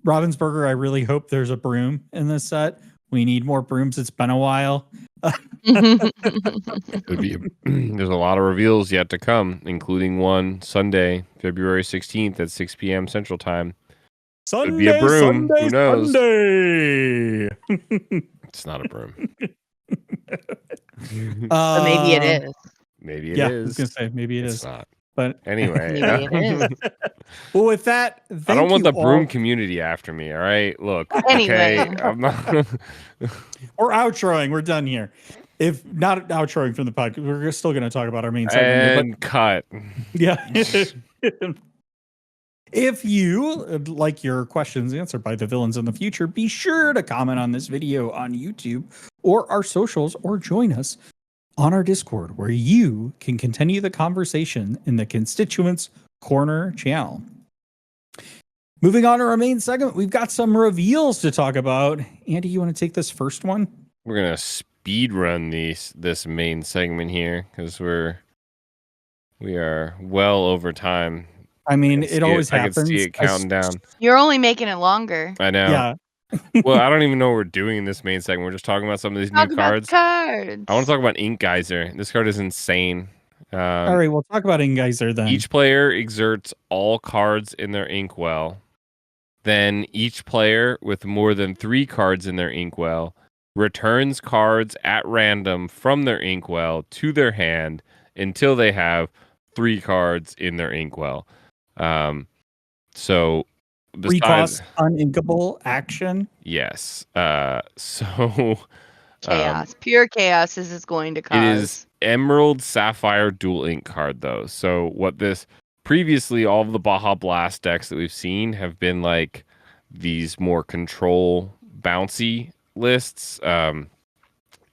Speaker 1: Ravensburger, I really hope there's a broom in this set. We need more brooms. It's been a while.
Speaker 2: There's a lot of reveals yet to come, including one Sunday, February 16th at 6 p.m. Central Time.
Speaker 1: Sunday,
Speaker 2: could be a broom.
Speaker 1: Sunday,
Speaker 2: Who knows?
Speaker 1: Sunday.
Speaker 2: It's not a broom.
Speaker 3: But maybe it is.
Speaker 2: Maybe it is.
Speaker 1: I was gonna say maybe
Speaker 2: it's
Speaker 1: is.
Speaker 2: Not.
Speaker 1: But
Speaker 2: anyway,
Speaker 3: maybe it is.
Speaker 1: Well, with that,
Speaker 2: I don't want the broom community after me. All right, look.
Speaker 3: Anyway.
Speaker 2: Okay, I'm not.
Speaker 1: We're outroing. We're done here. if not outroing from the podcast, we're still going to talk about our main segment here,
Speaker 2: And cut.
Speaker 1: yeah. If you like your questions answered by the villains in the future, be sure to comment on this video on YouTube or our socials, or join us on our Discord, where you can continue the conversation in the Constituents Corner channel. Moving on to our main segment, we've got some reveals to talk about. Andy, you want to take this first one?
Speaker 2: We're gonna speed run this main segment here because we are well over time.
Speaker 1: I mean, it always happens.
Speaker 2: I can see it counting down.
Speaker 3: You're only making it longer.
Speaker 2: I know.
Speaker 1: Yeah.
Speaker 2: Well, I don't even know what we're doing in this main segment. We're just talking about some of these new cards. I want to talk about Ink Geyser. This card is insane.
Speaker 1: All right, we'll talk about Ink Geyser then.
Speaker 2: Each player exerts all cards in their inkwell. Then each player with more than 3 cards in their inkwell returns cards at random from their inkwell to their hand until they have 3 cards in their inkwell. So
Speaker 1: Recost uninkable action.
Speaker 2: Yes. So
Speaker 3: chaos. Pure chaos is going to cause.
Speaker 2: It is Emerald Sapphire dual ink card though. So what this previously, all of the Baja Blast decks that we've seen have been like these more control bouncy lists.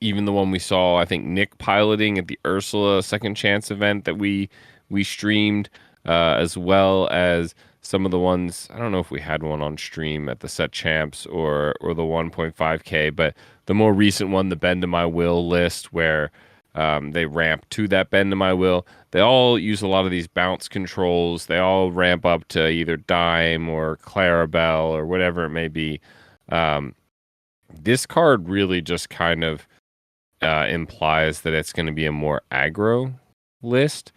Speaker 2: Even the one we saw, I think Nick piloting at the Ursula Second Chance event that we streamed, as well as some of the ones, I don't know if we had one on stream at the Set Champs or the 1.5K, but the more recent one, the Bend to My Will list, where they ramp to that Bend to My Will. They all use a lot of these bounce controls. They all ramp up to either Dime or Clarabelle or whatever it may be. This card really just kind of implies that it's going to be a more aggro list.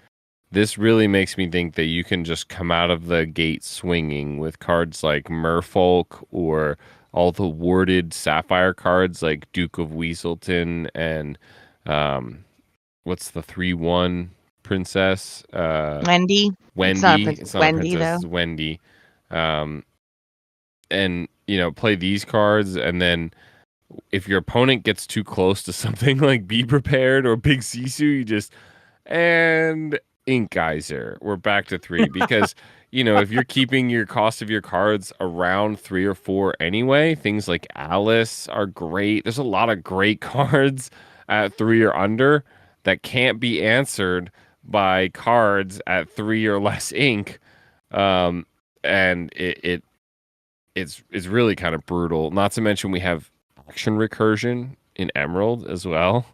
Speaker 2: This really makes me think that you can just come out of the gate swinging with cards like Merfolk or all the warded Sapphire cards like Duke of Weaselton and what's the 3/1 princess?
Speaker 3: Wendy.
Speaker 2: Wendy.
Speaker 3: It's not Wendy,
Speaker 2: a princess,
Speaker 3: though.
Speaker 2: it's Wendy. And, you know, play these cards, and then if your opponent gets too close to something like Be Prepared or Big Sisu, you just... And Ink Geyser. We're back to 3 because, you know, if you're keeping your cost of your cards around 3 or 4 anyway, things like Alice are great. There's a lot of great cards at 3 or under that can't be answered by cards at 3 or less ink. And it's really kind of brutal. Not to mention we have action recursion in Emerald as well.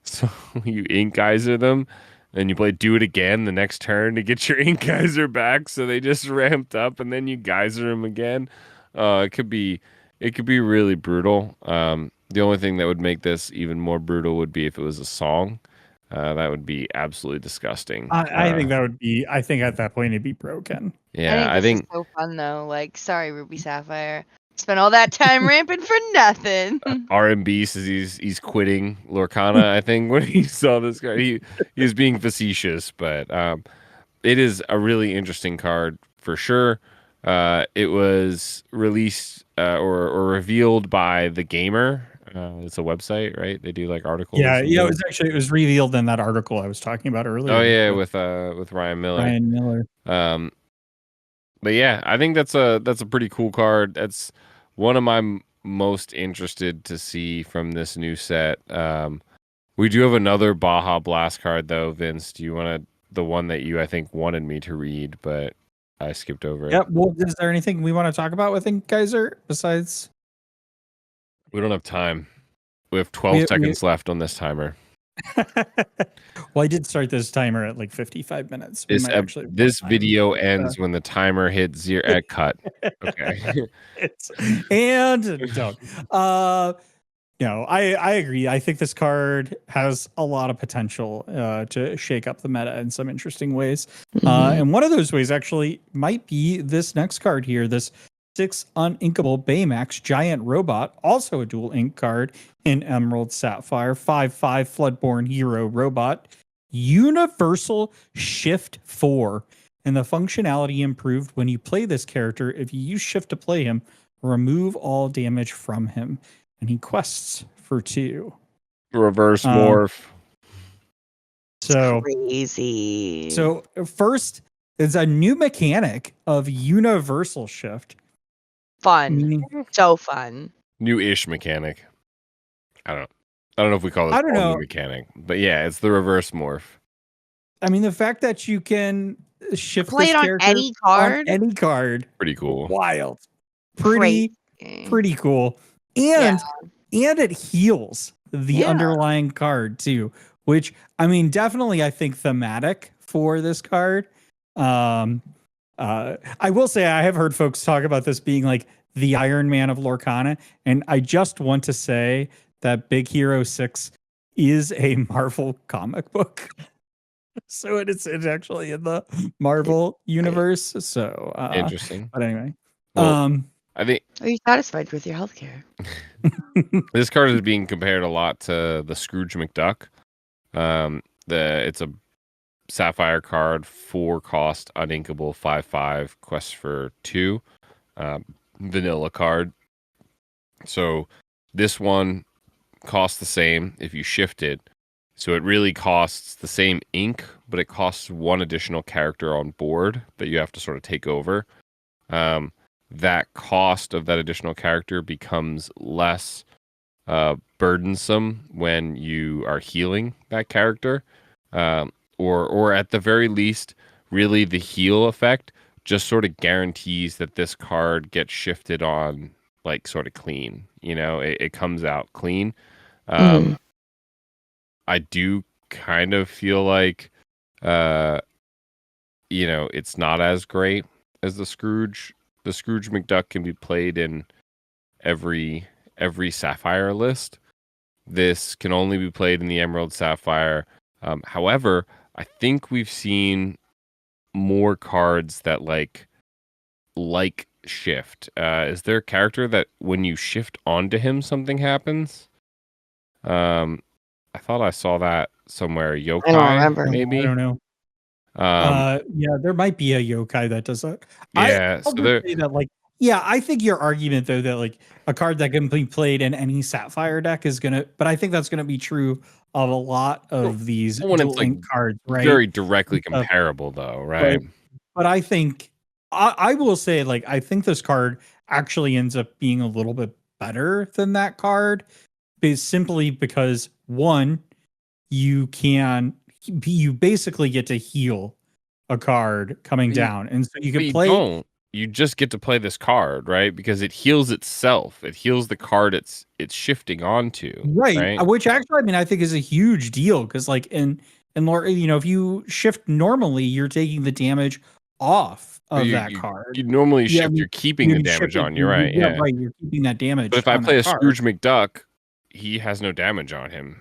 Speaker 2: So you Ink Geyser them, and you play Do It Again the next turn to get your Ink Geyser back. So they just ramped up, and then you Geyser them again. It could be really brutal. The only thing that would make this even more brutal would be if it was a song. That would be absolutely disgusting.
Speaker 1: I think that would be. I think at that point it'd be broken.
Speaker 2: Yeah,
Speaker 3: I think it's so fun though. Like, sorry, Ruby Sapphire, spent all that time ramping for nothing.
Speaker 2: RMB says he's quitting Lorcana. I think when he saw this card, he was being facetious, but it is a really interesting card for sure. It was released or revealed by The Gamer. It's a website, right? They do like articles.
Speaker 1: Yeah. It was revealed in that article I was talking about earlier.
Speaker 2: Oh yeah, with Ryan Miller. But yeah, I think that's a pretty cool card. That's one of my most interested to see from this new set. We do have another Baja Blast card though, Vince. Do you want the one that you I think wanted me to read, but I skipped over it?
Speaker 1: Yep. Well, is there anything we want to talk about with Ink Geyser besides?
Speaker 2: We don't have time. We have 12 seconds left on this timer.
Speaker 1: Well, I did start this timer at like 55 minutes.
Speaker 2: This video ends when the timer hits 0 at cut. Okay.
Speaker 1: And don't. No, I agree. I think this card has a lot of potential to shake up the meta in some interesting ways. And one of those ways actually might be this next card here, this 6 uninkable Baymax Giant Robot, also a dual ink card in Emerald Sapphire, 5/5 Floodborn Hero Robot, Universal Shift 4, and the functionality improved when you play this character. If you use Shift to play him, remove all damage from him, and he quests for 2.
Speaker 2: Reverse
Speaker 1: Um,
Speaker 2: morph.
Speaker 1: So,
Speaker 3: Crazy.
Speaker 1: so first is a new mechanic of universal shift.
Speaker 3: Fun.
Speaker 1: Meaning,
Speaker 3: So fun.
Speaker 2: New-ish mechanic. I don't know if we call this
Speaker 1: I don't
Speaker 2: all
Speaker 1: know.
Speaker 2: new mechanic, but yeah, it's the reverse morph.
Speaker 1: I mean, the fact that you can shift
Speaker 3: Play
Speaker 1: this
Speaker 3: it on
Speaker 1: character
Speaker 3: any card.
Speaker 1: on any card,
Speaker 2: Pretty cool.
Speaker 1: wild,
Speaker 3: Crazy.
Speaker 1: pretty cool, and it heals the
Speaker 3: Yeah.
Speaker 1: underlying card too. Which I mean, definitely, I think thematic for this card. I will say I have heard folks talk about this being like the Iron Man of Lorcana, and I just want to say that Big Hero 6 is a Marvel comic book. So it's actually in the Marvel universe. So
Speaker 2: Interesting.
Speaker 1: But anyway,
Speaker 2: Well, I think
Speaker 3: Are you satisfied with your healthcare?
Speaker 2: this card is being compared a lot to the Scrooge McDuck. It's a Sapphire card, 4 cost, uninkable, 5/5, quest for 2, vanilla card. So this one costs the same if you shift it. So it really costs the same ink, but it costs 1 additional character on board that you have to sort of take over. That cost of that additional character becomes less burdensome when you are healing that character, or at the very least, really the heal effect just sort of guarantees that this card gets shifted on like sort of clean. You know, it comes out clean. I do kind of feel like, it's not as great as the Scrooge. The Scrooge McDuck can be played in every Sapphire list. This can only be played in the Emerald Sapphire. However, I think we've seen more cards that like shift. Is there a character that when you shift onto him, something happens? I thought I saw that somewhere. Yokai,
Speaker 3: I don't remember.
Speaker 2: maybe.
Speaker 1: I don't know. Yeah, there might be a yokai that does that.
Speaker 2: Yeah,
Speaker 1: I'll just say that, like, yeah, I think your argument though that like a card that can be played in any Sapphire deck is gonna, but I think that's gonna be true of a lot of these
Speaker 2: when it's
Speaker 1: dual
Speaker 2: like
Speaker 1: ink cards, right?
Speaker 2: very directly comparable, though, right?
Speaker 1: But I think I will say, like, I think this card actually ends up being a little bit better than that card, simply because one, you basically get to heal a card coming down, and so you can play.
Speaker 2: You just get to play this card, right? Because it heals itself. It heals the card it's shifting onto, right?
Speaker 1: Which actually, I mean, I think is a huge deal because, like, in if you shift normally, you're taking the damage off of that card.
Speaker 2: You normally shift. You're keeping the damage on. You're right. Yeah,
Speaker 1: right. You're keeping that damage.
Speaker 2: But if I play a Scrooge McDuck, he has no damage on him.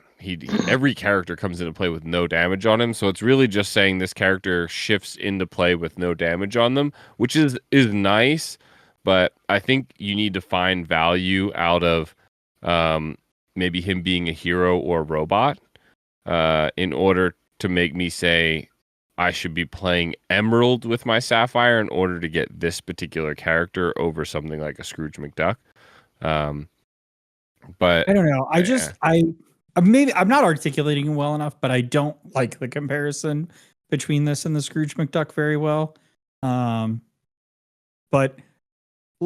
Speaker 2: Every character comes into play with no damage on him, so it's really just saying this character shifts into play with no damage on them, which is nice. But I think you need to find value out of maybe him being a hero or a robot in order to make me say I should be playing Emerald with my Sapphire in order to get this particular character over something like a Scrooge McDuck. But
Speaker 1: I don't know. Maybe I'm not articulating it well enough, but I don't like the comparison between this and the Scrooge McDuck very well. But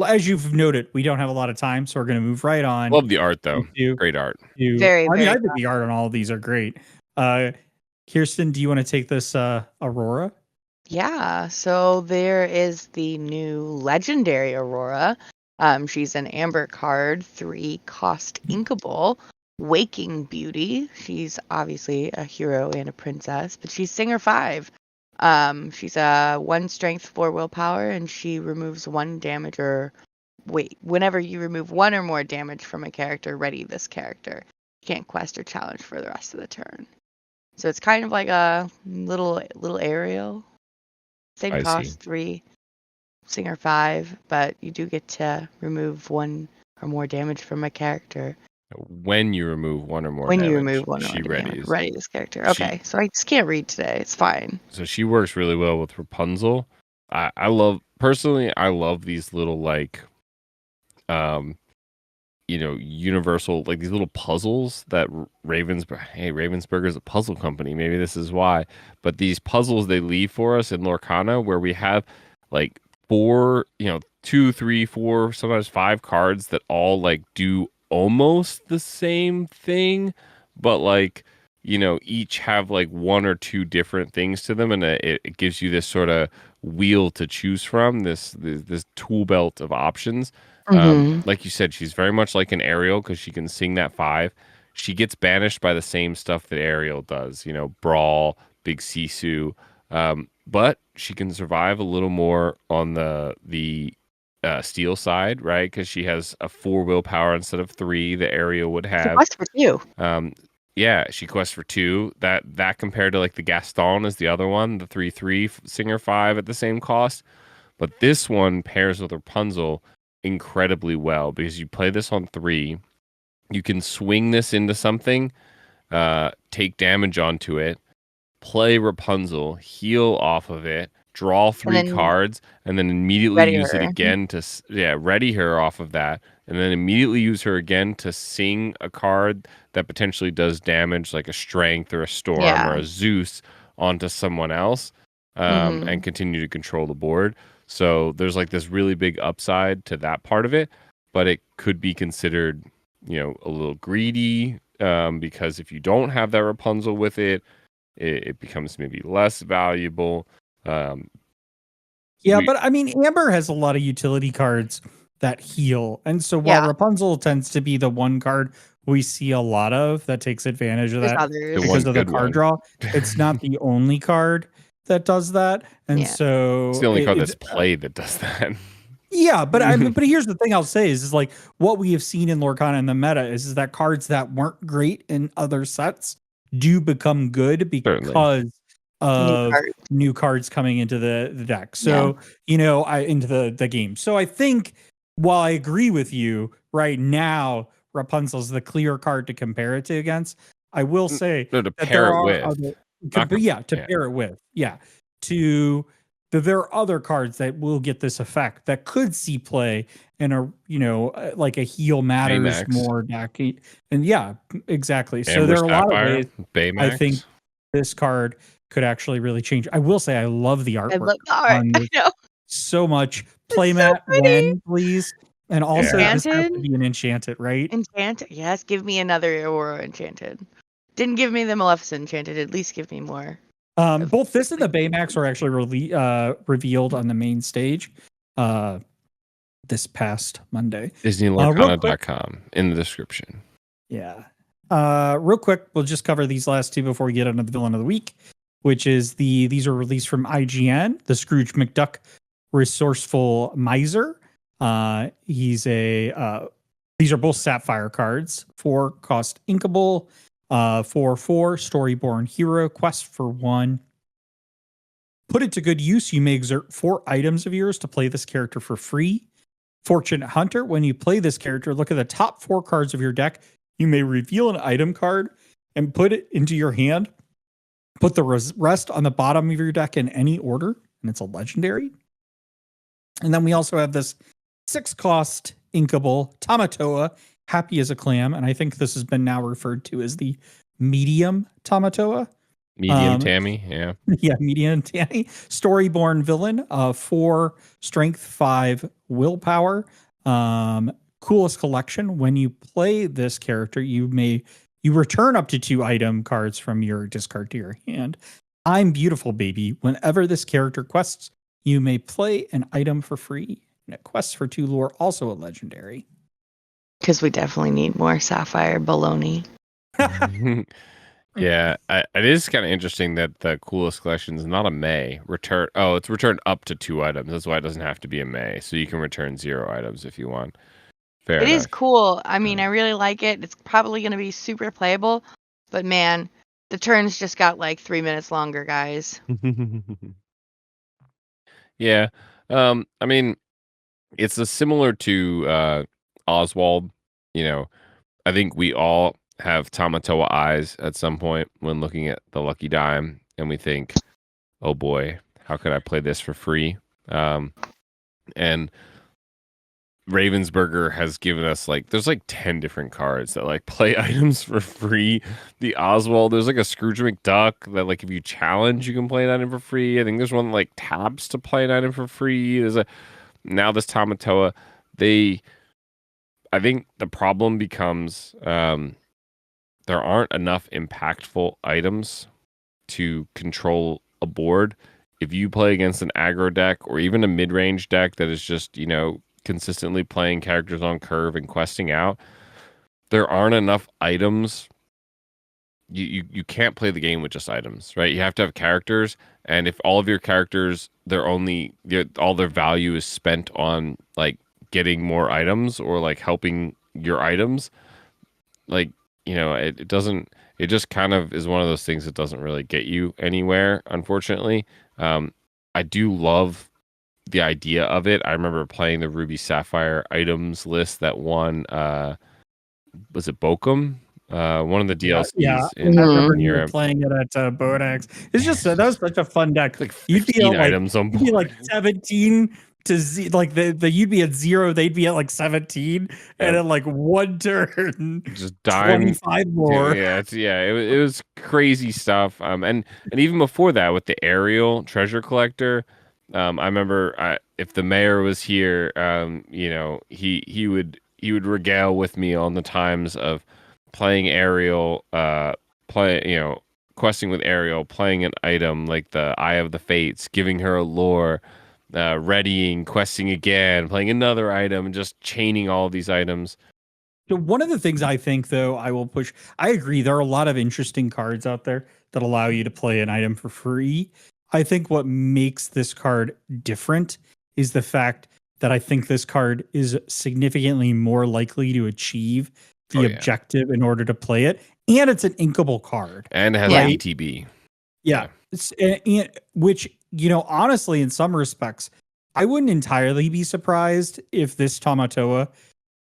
Speaker 1: as you've noted, we don't have a lot of time, so we're going to move right on.
Speaker 2: Love the art, though. Great art.
Speaker 3: Very,
Speaker 1: I mean, I think the art on all of these are great. Kirsten, do you want to take this Aurora?
Speaker 3: Yeah, so there is the new legendary Aurora. She's an amber card, 3 cost inkable, Waking Beauty. She's obviously a hero and a princess, but she's Singer 5. She's a 1 strength, 4 willpower, and she removes 1 damage whenever you remove 1 or more damage from a character, ready this character. You can't quest or challenge for the rest of the turn. So it's kind of like a little Ariel. Same cost, 3, Singer 5, but you do get to remove 1 or more damage from a character.
Speaker 2: When you remove 1 or more damage, she readies.
Speaker 3: Ready this character. Okay, so I just can't read today. It's fine.
Speaker 2: So she works really well with Rapunzel. I love these little like universal, like these little puzzles that Ravensburger is a puzzle company. Maybe this is why. But these puzzles they leave for us in Lorcana, where we have like four, 2, 3, 4, sometimes 5 cards that all like do almost the same thing, but like each have like one or two different things to them, and it gives you this sort of wheel to choose from, this tool belt of options. Like you said, she's very much like an Ariel because she can sing that 5. She gets banished by the same stuff that Ariel does, Brawl, Big Sisu, but she can survive a little more on the steel side, right? Because she has a 4 willpower instead of 3 the Ariel would have.
Speaker 3: Quest for 2.
Speaker 2: Yeah, she quests for 2. That compared to like the Gaston is the other one, the 3/3 Singer 5 at the same cost. But this one pairs with Rapunzel incredibly well because you play this on 3. You can swing this into something, take damage onto it, play Rapunzel, heal off of it, draw 3 cards, and then immediately use it again to ready her off of that, and then immediately use her again to sing a card that potentially does damage, like a Strength or a Storm or a Zeus, onto someone else, and continue to control the board. So there's like this really big upside to that part of it, but it could be considered, a little greedy, because if you don't have that Rapunzel with it, it becomes maybe less valuable.
Speaker 1: But I mean, Amber has a lot of utility cards that heal, and so while Rapunzel tends to be the one card we see a lot of that takes advantage of that because of the card draw, it's not the only card that does that, and so
Speaker 2: it's the only card that's played that does that.
Speaker 1: Yeah, but but here's the thing I'll say is like what we have seen in Lorcana in the meta is that cards that weren't great in other sets do become good because of new cards coming into the deck. So, into the game. So I think while I agree with you right now, Rapunzel's the clear card to compare it to against. I will say
Speaker 2: to pair it with.
Speaker 1: Pair it with. Yeah. There are other cards that will get this effect that could see play in a like a heal matters
Speaker 2: Baymax.
Speaker 1: More deck, and exactly. So there are a lot of ways
Speaker 2: Baymax.
Speaker 1: I think this card could actually really change. I will say I love the artwork.
Speaker 3: I love the art. I know
Speaker 1: so much. Playmat when please, and also this has to be an enchanted, right?
Speaker 3: Enchanted, yes. Give me another Aurora enchanted. Didn't give me the Maleficent enchanted. At least give me more.
Speaker 1: Both this and the Baymax were actually revealed on the main stage this past Monday.
Speaker 2: DisneyLorcana.com in the description.
Speaker 1: Yeah. Real quick, we'll just cover these last 2 before we get into the villain of the week, which is these are released from IGN, the Scrooge McDuck Resourceful Miser. These are both Sapphire cards, 4 cost inkable. 4/4 Storyborn Hero quest for 1. Put it to good use. You may exert 4 items of yours to play this character for free. Fortunate Hunter. When you play this character, look at the top 4 cards of your deck. You may reveal an item card and put it into your hand. Put the rest on the bottom of your deck in any order, and it's a legendary. And then we also have this 6 cost inkable Tamatoa, Happy as a Clam, and I think this has been now referred to as the medium Tamatoa.
Speaker 2: Medium Tammy, yeah.
Speaker 1: Yeah, medium Tammy. Storyborn Villain, 4 Strength, 5 Willpower. Coolest collection. When you play this character, you return up to 2 item cards from your discard to your hand. I'm Beautiful Baby. Whenever this character quests, you may play an item for free. And it quests for 2 lore, also a legendary.
Speaker 3: Because we definitely need more Sapphire baloney.
Speaker 2: Yeah, it is kind of interesting that the coolest collection is not a May. It's returned up to 2 items. That's why it doesn't have to be a May. So you can return 0 items if you want. Fair enough.
Speaker 3: It is cool. I mean, I really like it. It's probably going to be super playable. But man, the turns just got like 3 minutes longer, guys.
Speaker 2: Yeah. I mean, it's similar to Oswald. I think we all have Tamatoa eyes at some point when looking at the Lucky Dime, and we think, oh boy, how could I play this for free? And Ravensburger has given us like there's like 10 different cards that like play items for free. The Oswald, there's like a Scrooge McDuck that like if you challenge you can play an item for free. I think there's one that, like tabs to play an item for free. There's a now this Tamatoa. I think the problem becomes there aren't enough impactful items to control a board. If you play against an aggro deck or even a mid-range deck that is just, consistently playing characters on curve and questing out, there aren't enough items. You can't play the game with just items, right? You have to have characters, and if all of your characters, all their value is spent on like getting more items or like helping your items, like it doesn't. It just kind of is one of those things that doesn't really get you anywhere, unfortunately. I do love the idea of it. I remember playing the Ruby Sapphire items list that won. Was it Bochum? One of the DLCs.
Speaker 1: Yeah,
Speaker 2: in
Speaker 1: I remember you were
Speaker 2: Europe.
Speaker 1: playing it at Bodax. It's just that was such a fun deck.
Speaker 2: Like
Speaker 1: You'd be
Speaker 2: 15
Speaker 1: at like
Speaker 2: items on
Speaker 1: you'd be
Speaker 2: board.
Speaker 1: like 17 to like the you'd be at 0, they'd be at like 17, and
Speaker 2: Yep.
Speaker 1: in like one turn,
Speaker 2: Just dime
Speaker 1: 25 more.
Speaker 2: it was crazy stuff. And even before that with the aerial treasure collector, I remember if the mayor was here, he would regale with me on the times of playing aerial, questing with aerial, playing an item like the Eye of the Fates, giving her a lore, readying, questing again, playing another item, and just chaining all of these items.
Speaker 1: So one of the things I think, though, I agree, there are a lot of interesting cards out there that allow you to play an item for free. I think what makes this card different is the fact that I think this card is significantly more likely to achieve the objective in order to play it. And it's an inkable card.
Speaker 2: And it has an ETB.
Speaker 1: Yeah. Which, honestly, in some respects, I wouldn't entirely be surprised if this Tamatoa,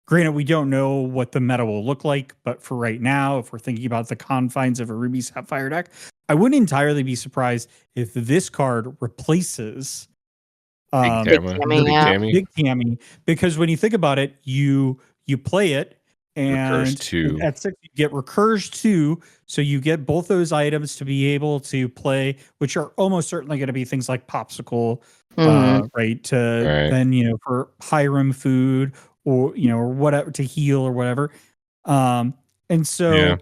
Speaker 1: granted, we don't know what the meta will look like, but for right now, if we're thinking about the confines of a Ruby Sapphire deck, I wouldn't entirely be surprised if this card replaces Big Tammy, because when you think about it, you play it, and at 6 you get Recurse 2, so you get both those items to be able to play, which are almost certainly going to be things like Popsicle, right? Then for Hiram food, or or whatever to heal or whatever. And so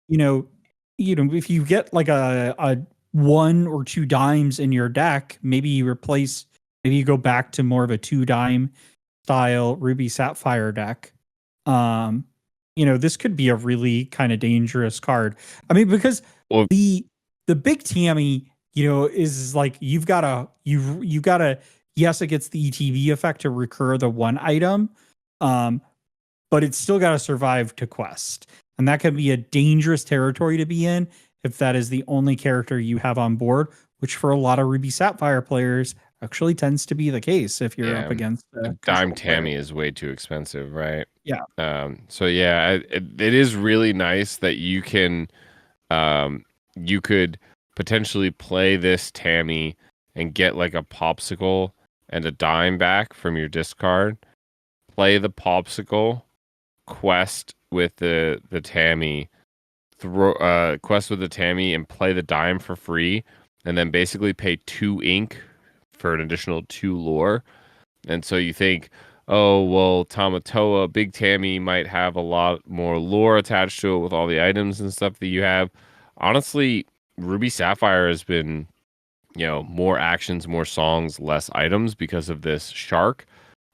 Speaker 1: if you get like a 1 or 2 dimes in your deck, maybe you go back to more of a 2 dime style Ruby Sapphire deck. This could be a really kind of dangerous card. I mean, because the Big Tammy, is like you've gotta yes, it gets the ETB effect to recur the one item, but it's still got to survive to quest. And that can be a dangerous territory to be in if that is the only character you have on board, which for a lot of Ruby Sapphire players actually tends to be the case if you're up against
Speaker 2: Dime Tammy is way too expensive, right?
Speaker 1: Yeah.
Speaker 2: It is really nice that you can you could potentially play this Tammy and get like a Popsicle and a dime back from your discard. Play the Popsicle, quest with the Tammy, quest with the Tammy, and play the dime for free, and then basically pay 2 ink for an additional 2 lore. And so you think, oh well, Tamatoa, Big Tammy might have a lot more lore attached to it with all the items and stuff that you have. Honestly, Ruby Sapphire has been, more actions, more songs, less items because of this shark.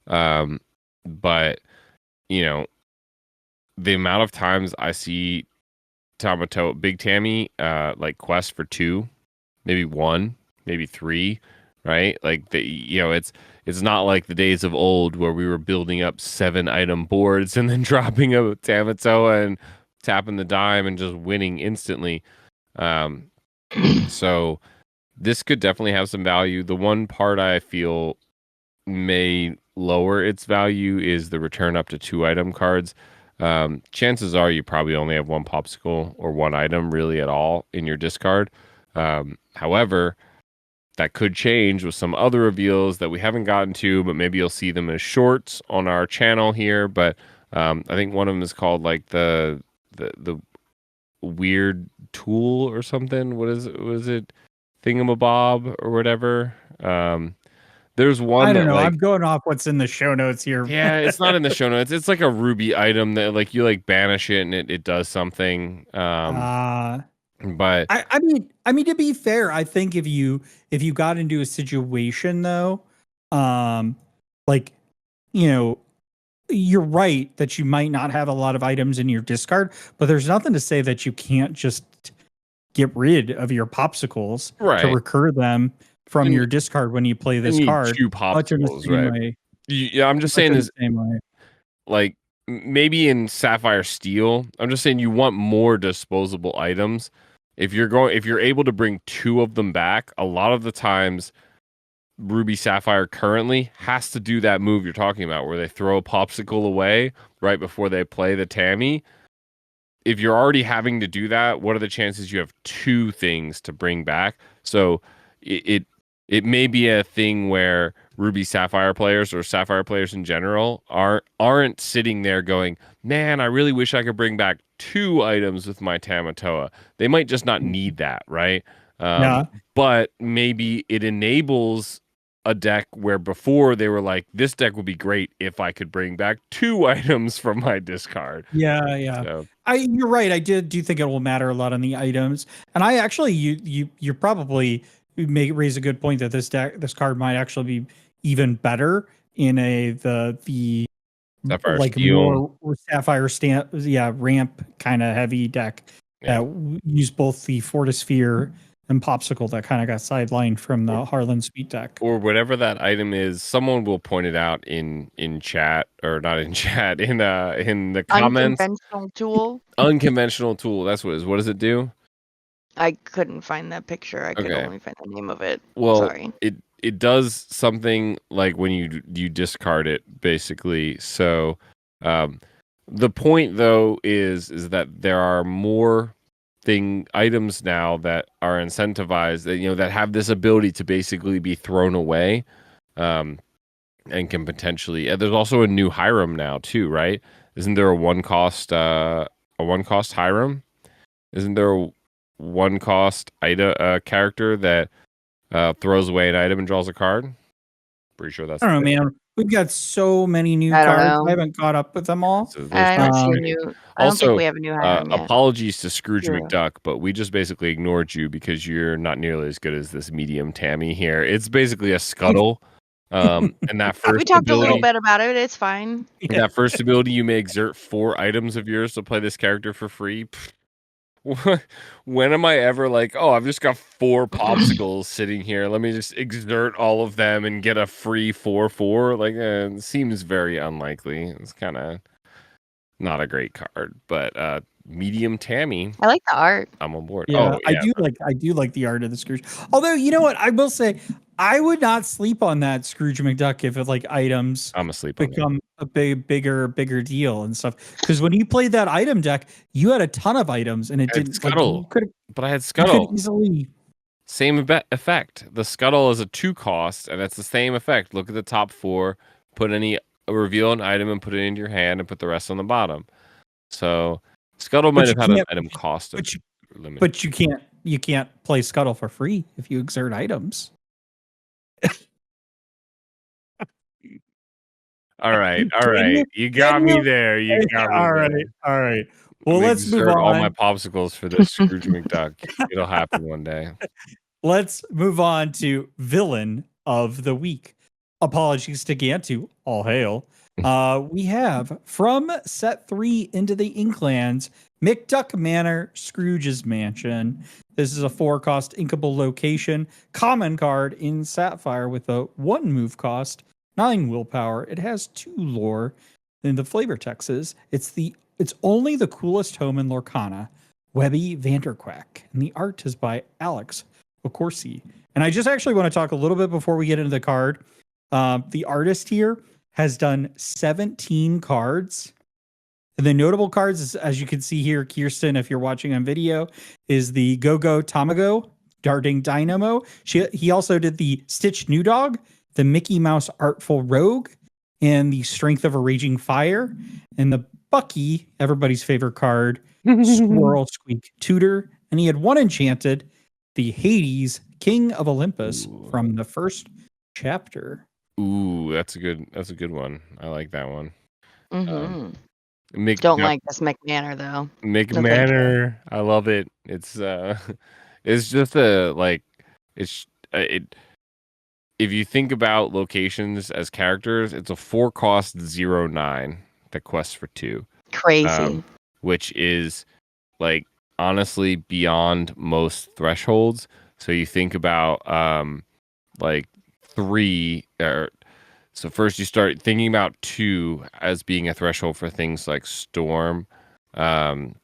Speaker 2: But the amount of times I see Tamatoa, Big Tammy, like quest for 2, maybe 1, maybe 3, right? Like it's not like the days of old where we were building up 7 item boards and then dropping a Tamatoa and tapping the dime and just winning instantly. So this could definitely have some value. The one part I feel may lower its value is the return up to 2 item cards. Chances are you probably only have 1 Popsicle or 1 item really at all in your discard. However, that could change with some other reveals that we haven't gotten to, but maybe you'll see them as shorts on our channel here. But I think one of them is called like the weird tool or something. What is it? Was it Thingamabob or whatever? There's one
Speaker 1: I don't
Speaker 2: that
Speaker 1: know.
Speaker 2: like
Speaker 1: I'm going off what's in the show notes here.
Speaker 2: yeah, it's not in the show notes. It's like a ruby item that like you like banish it and it does something. But
Speaker 1: I mean to be fair, I think if you got into a situation though, like you're right that you might not have a lot of items in your discard, but there's nothing to say that you can't just get rid of your popsicles
Speaker 2: right.
Speaker 1: to recur them from your discard when you play this card.
Speaker 2: Two popsicles, right? Yeah, I'm just saying this
Speaker 1: same way.
Speaker 2: Like maybe in Sapphire Steel, I'm just saying you want more disposable items. If you're able to bring 2 of them back, a lot of the times Ruby Sapphire currently has to do that move you're talking about where they throw a popsicle away right before they play the Tammy. If you're already having to do that, what are the chances you have 2 things to bring back? So it may be a thing where Ruby Sapphire players or Sapphire players in general aren't sitting there going, man, I really wish I could bring back 2 items with my Tamatoa. They might just not need that, right?
Speaker 1: Yeah.
Speaker 2: But maybe it enables a deck where before they were like, this deck would be great if I could bring back 2 items from my discard.
Speaker 1: Yeah.
Speaker 2: So,
Speaker 1: you're right. I do think it will matter a lot on the items. And I actually you're probably raise a good point that this card might actually be even better in the
Speaker 2: Sapphire
Speaker 1: like
Speaker 2: Steel.
Speaker 1: more Sapphire ramp kind of heavy deck that use both the Fortisphere and Popsicle that kind of got sidelined from the Harlan Speed deck.
Speaker 2: Or whatever that item is, someone will point it out in chat, or not in chat, in the comments.
Speaker 3: Unconventional tool.
Speaker 2: Unconventional tool. That's what it is. What does it do?
Speaker 3: I couldn't find that picture. I could only find the name of it.
Speaker 2: Well,
Speaker 3: sorry.
Speaker 2: It does something like when you discard it, basically. So the point though is that there are more items now that are incentivized that that have this ability to basically be thrown away, and can potentially. There's also a new Hiram now too, right? Isn't there a one cost Hiram? Isn't there a one cost character that throws away an item and draws a card? Pretty sure that's.
Speaker 1: I don't know, man. We've got so many new cards. I haven't caught up with them all.
Speaker 2: So
Speaker 3: I don't see a new. I don't think we have a new Hiram yet.
Speaker 2: Apologies to Scrooge McDuck, but we just basically ignored you because you're not nearly as good as this medium Tammy here. It's basically a Scuttle. And that first
Speaker 3: we talked
Speaker 2: ability,
Speaker 3: a little bit about it. It's fine.
Speaker 2: That first ability, you may exert 4 items of yours to play this character for free. When am I ever like, oh, I've just got 4 popsicles sitting here. Let me just exert all of them and get a free 4/4. Like, it seems very unlikely. It's kind of not a great card, but medium Tammy.
Speaker 3: I like the art.
Speaker 2: I'm on board.
Speaker 1: Yeah,
Speaker 2: oh, yeah.
Speaker 1: I do like the art of the Scrooge. Although, you know what, I will say, I would not sleep on that Scrooge McDuck if it like items
Speaker 2: I'm asleep.
Speaker 1: Become a bigger deal and stuff. Because when you played that item deck, you had a ton of items, and it didn't.
Speaker 2: Scuttle, but I had Scuttle.
Speaker 1: You could easily.
Speaker 2: Same effect. The Scuttle is a 2 cost, and it's the same effect. Look at the top 4. Reveal an item and put it into your hand, and put the rest on the bottom. So Scuttle might have had an item cost of limit.
Speaker 1: But you can't play Scuttle for free if you exert items.
Speaker 2: All right. You got me there.
Speaker 1: All right. Well, let's move on.
Speaker 2: All my popsicles for this Scrooge McDuck. It'll happen one day.
Speaker 1: Let's move on to Villain of the Week. Apologies to Gantu. All hail. We have from set 3 into the Inklands, McDuck Manor, Scrooge's Mansion. This is a 4-cost inkable location, common card in Sapphire with a 1 move cost, 9 willpower. It has 2 lore. In the flavor Texas, it's only the coolest home in Lorcana, Webby Vanderquack, and the art is by Alex Ocorsi. And I just actually want to talk a little bit before we get into the card. The artist here has done 17 cards. And the notable cards, as you can see here, Kirsten, if you're watching on video, is the Go-Go Tamago, Darting Dynamo. He also did the Stitch New Dog, the Mickey Mouse Artful Rogue, and the Strength of a Raging Fire, and the Bucky, everybody's favorite card, Squirrel Squeak Tutor. And he had one enchanted, the Hades, King of Olympus,
Speaker 2: Ooh.
Speaker 1: from the first chapter.
Speaker 2: Ooh, that's a good one. I like that one.
Speaker 3: Don't like this McManor though.
Speaker 2: McManor, I love it. It's it's just it. If you think about locations as characters, it's a 4-cost 0/9 that quests for 2.
Speaker 3: Crazy.
Speaker 2: Which is like honestly beyond most thresholds. So you think about like 3 so first you start thinking about 2 as being a threshold for things like Storm and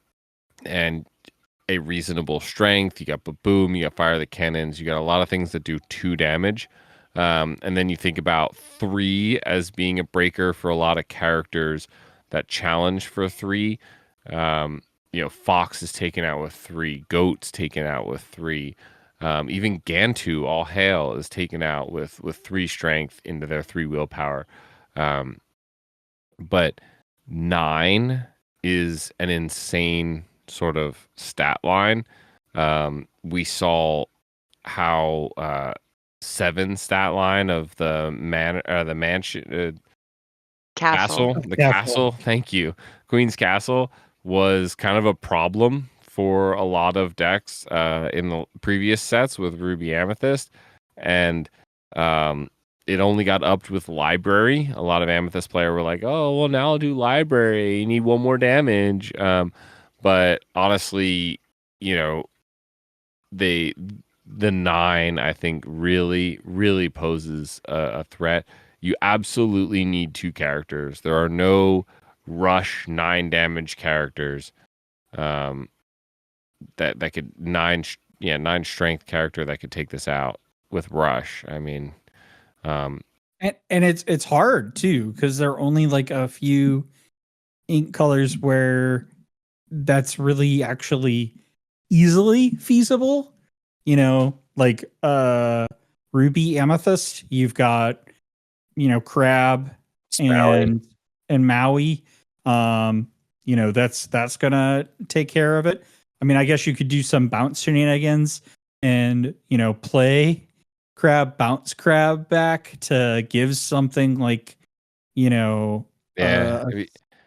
Speaker 2: a reasonable strength. You got Boom, you got Fire the Cannons, you got a lot of things that do 2 damage. And then you think about 3 as being a breaker for a lot of characters that challenge for 3. Fox is taken out with 3, Goat's taken out with 3. Even Gantu, All Hail, is taken out with 3 strength into their 3 willpower. But 9 is an insane sort of stat line. We saw how 7 stat line of the mansion castle. The castle. Thank you. Queen's Castle was kind of a problem for a lot of decks in the previous sets with Ruby Amethyst, and it only got upped with Library. A lot of Amethyst player were like, "Oh, well, now I'll do Library. You need 1 more damage." But honestly, the 9 I think really poses a threat. You absolutely need 2 characters. There are no rush 9 damage characters that could 9 strength character that could take this out with rush. I mean,
Speaker 1: and it's hard too because there are only like a few ink colors where that's really actually easily feasible. Like Ruby Amethyst, you've got Crab and Maui. That's gonna take care of it. I mean, I guess you could do some bounce shenanigans and play bounce crab back to give something like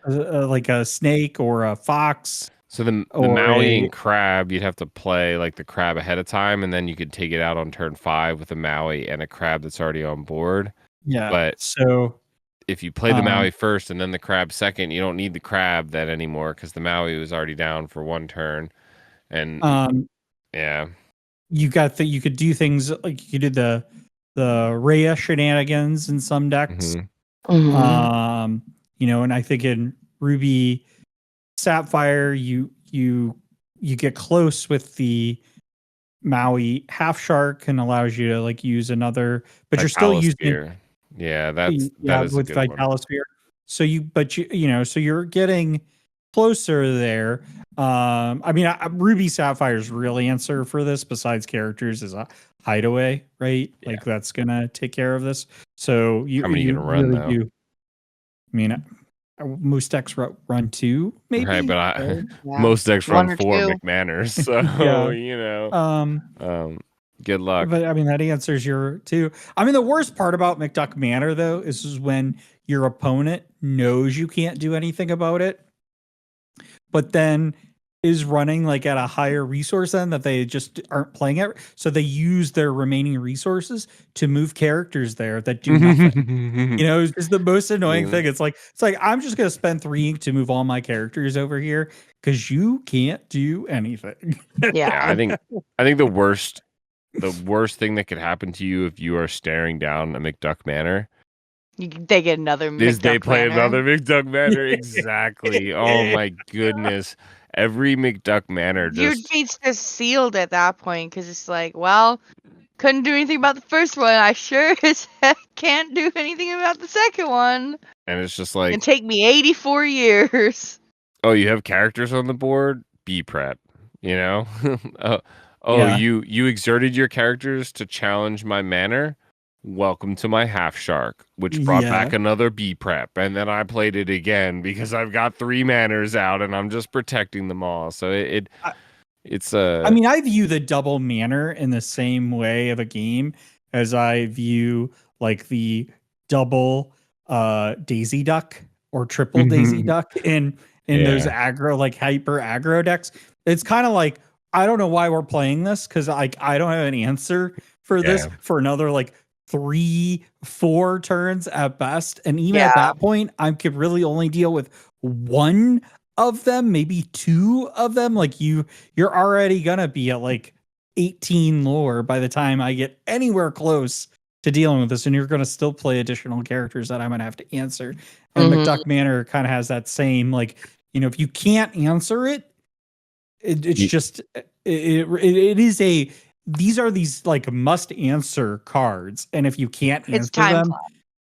Speaker 1: like a snake or a fox.
Speaker 2: So the Maui and Crab, you'd have to play like the Crab ahead of time, and then you could take it out on turn 5 with a Maui and a Crab that's already on board.
Speaker 1: Yeah.
Speaker 2: But
Speaker 1: so
Speaker 2: if you play the Maui first and then the Crab second, you don't need the Crab then anymore because the Maui was already down for 1 turn. And
Speaker 1: you could do things like you could do the Rhea shenanigans in some decks. And I think in Ruby Sapphire, you get close with the Maui Half Shark and allows you to like use another, but you're still using that is with Vitalosphere. So you're getting closer there. I mean, Ruby Sapphire's real answer for this, besides characters, is a Hideaway, right? Yeah. Like that's gonna take care of this. So
Speaker 2: how many you gonna run though?
Speaker 1: I mean, most decks run 2, maybe.
Speaker 2: Right, but most decks run 4 McManors. So good luck.
Speaker 1: But I mean, that answers your 2. I mean, the worst part about McDuck Manor though is when your opponent knows you can't do anything about it, but then is running like at a higher resource end that they just aren't playing at. So they use their remaining resources to move characters there that do nothing. It's the most annoying thing. It's like I'm just gonna spend 3 ink to move all my characters over here because you can't do anything.
Speaker 3: Yeah.
Speaker 2: I think the worst thing that could happen to you if you are staring down a McDuck Manor
Speaker 3: they get another McDuck
Speaker 2: is they play
Speaker 3: Manor.
Speaker 2: another McDuck Manor. Exactly. Oh my goodness. Every McDuck Manor
Speaker 3: Your feet's just sealed at that point because it's like, well, couldn't do anything about the first one. I sure as heck can't do anything about the second one.
Speaker 2: And it's just like,
Speaker 3: it take me 84 years.
Speaker 2: Oh, you have characters on the board? Be prep. oh,
Speaker 1: Yeah.
Speaker 2: you exerted your characters to challenge my manner. Welcome to my half shark, which brought back another B prep, and then I played it again because I've got 3 manners out and I'm just protecting them all. So it's
Speaker 1: I mean, I view the double manner in the same way of a game as I view like the double Daisy Duck or triple Daisy Duck in those aggro, like hyper aggro decks. It's kind of like, I don't know why we're playing this, because I don't have an answer for this for another like 3-4 turns at best. And even at that point, I could really only deal with one of them, maybe 2 of them. Like you're already gonna be at like 18 lore by the time I get anywhere close to dealing with this, and you're gonna still play additional characters that I'm gonna have to answer. And McDuck Manor kind of has that same, like, if you can't answer it, it's just it is a, these are these like must answer cards, and if you can't answer them,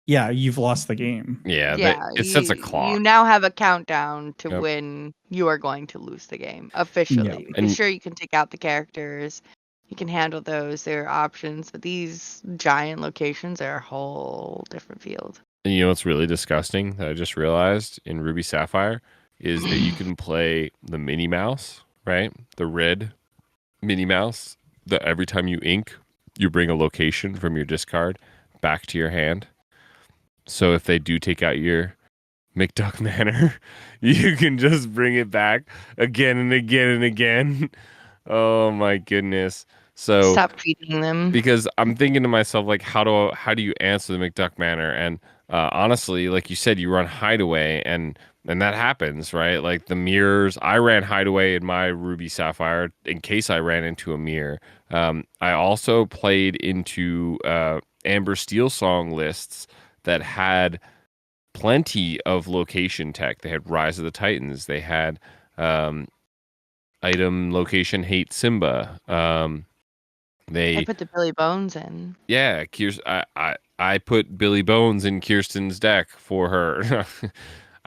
Speaker 1: you've lost the game.
Speaker 2: It sets a clock.
Speaker 3: You now have a countdown to when you are going to lose the game officially.
Speaker 2: And
Speaker 3: sure, you can take out the characters, you can handle those. There are options, but these giant locations are a whole different field.
Speaker 2: And you know what's really disgusting that I just realized in Ruby Sapphire is that you can play the Minnie Mouse, right? The red Minnie Mouse. That every time you ink, you bring a location from your discard back to your hand. So if they do take out your McDuck Manor, you can just bring it back again and again and again. Oh my goodness. So
Speaker 3: stop feeding them.
Speaker 2: Because I'm thinking to myself, like, how do you answer the McDuck Manor? And honestly, like you said, you run Hideaway, and that happens, right? Like the mirrors, I ran Hideaway in my Ruby Sapphire in case I ran into a mirror. I also played into Amber Steel Song lists that had plenty of location tech. They had Rise of the Titans. They had item location Hate Simba. I
Speaker 3: put the Billy Bones in.
Speaker 2: Yeah, I put Billy Bones in Kirsten's deck for her.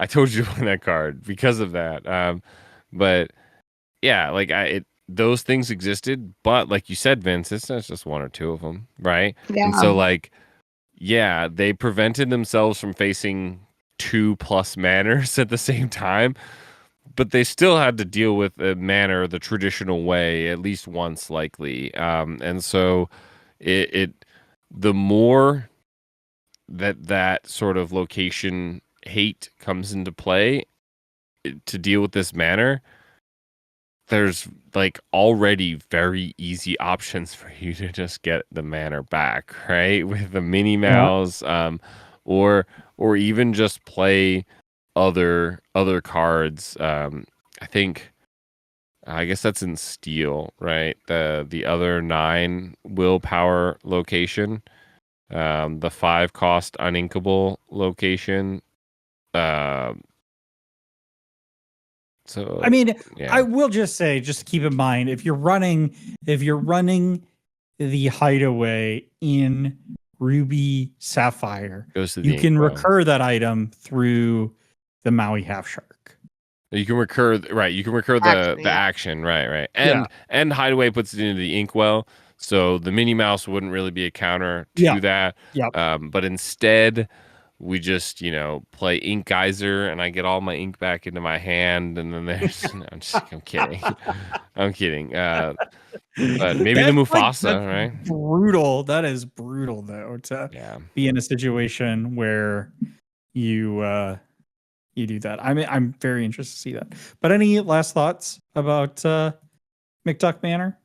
Speaker 2: I told you to play that card because of that. But yeah, like those things existed, but like you said, Vince, it's not just 1 or 2 of them, right?
Speaker 3: Yeah.
Speaker 2: And so like, yeah, they prevented themselves from facing 2+ manners at the same time, but they still had to deal with a manner the traditional way at least once, likely. And so the more that sort of location hate comes into play to deal with this manner, there's like already very easy options for you to just get the manner back, right? With the Minnie Mouse, or even just play other cards. I guess that's in Steel, right? The other 9 willpower location, the 5 cost uninkable location. So
Speaker 1: I mean, I will just say, just keep in mind, if you're running the Hideaway in Ruby Sapphire, you can recur that item through the Maui Half Shark.
Speaker 2: You can recur, right? You can recur the action, right? And Hideaway puts it into the Inkwell, so the Minnie Mouse wouldn't really be a counter to that. But instead, we just, play Ink Geyser, and I get all my ink back into my hand, and then there's... I'm kidding. I'm kidding. But maybe the Mufasa, right?
Speaker 1: Brutal. That is brutal, though, to be in a situation where you do that. I mean, I'm very interested to see that. But any last thoughts about McDuck Manor?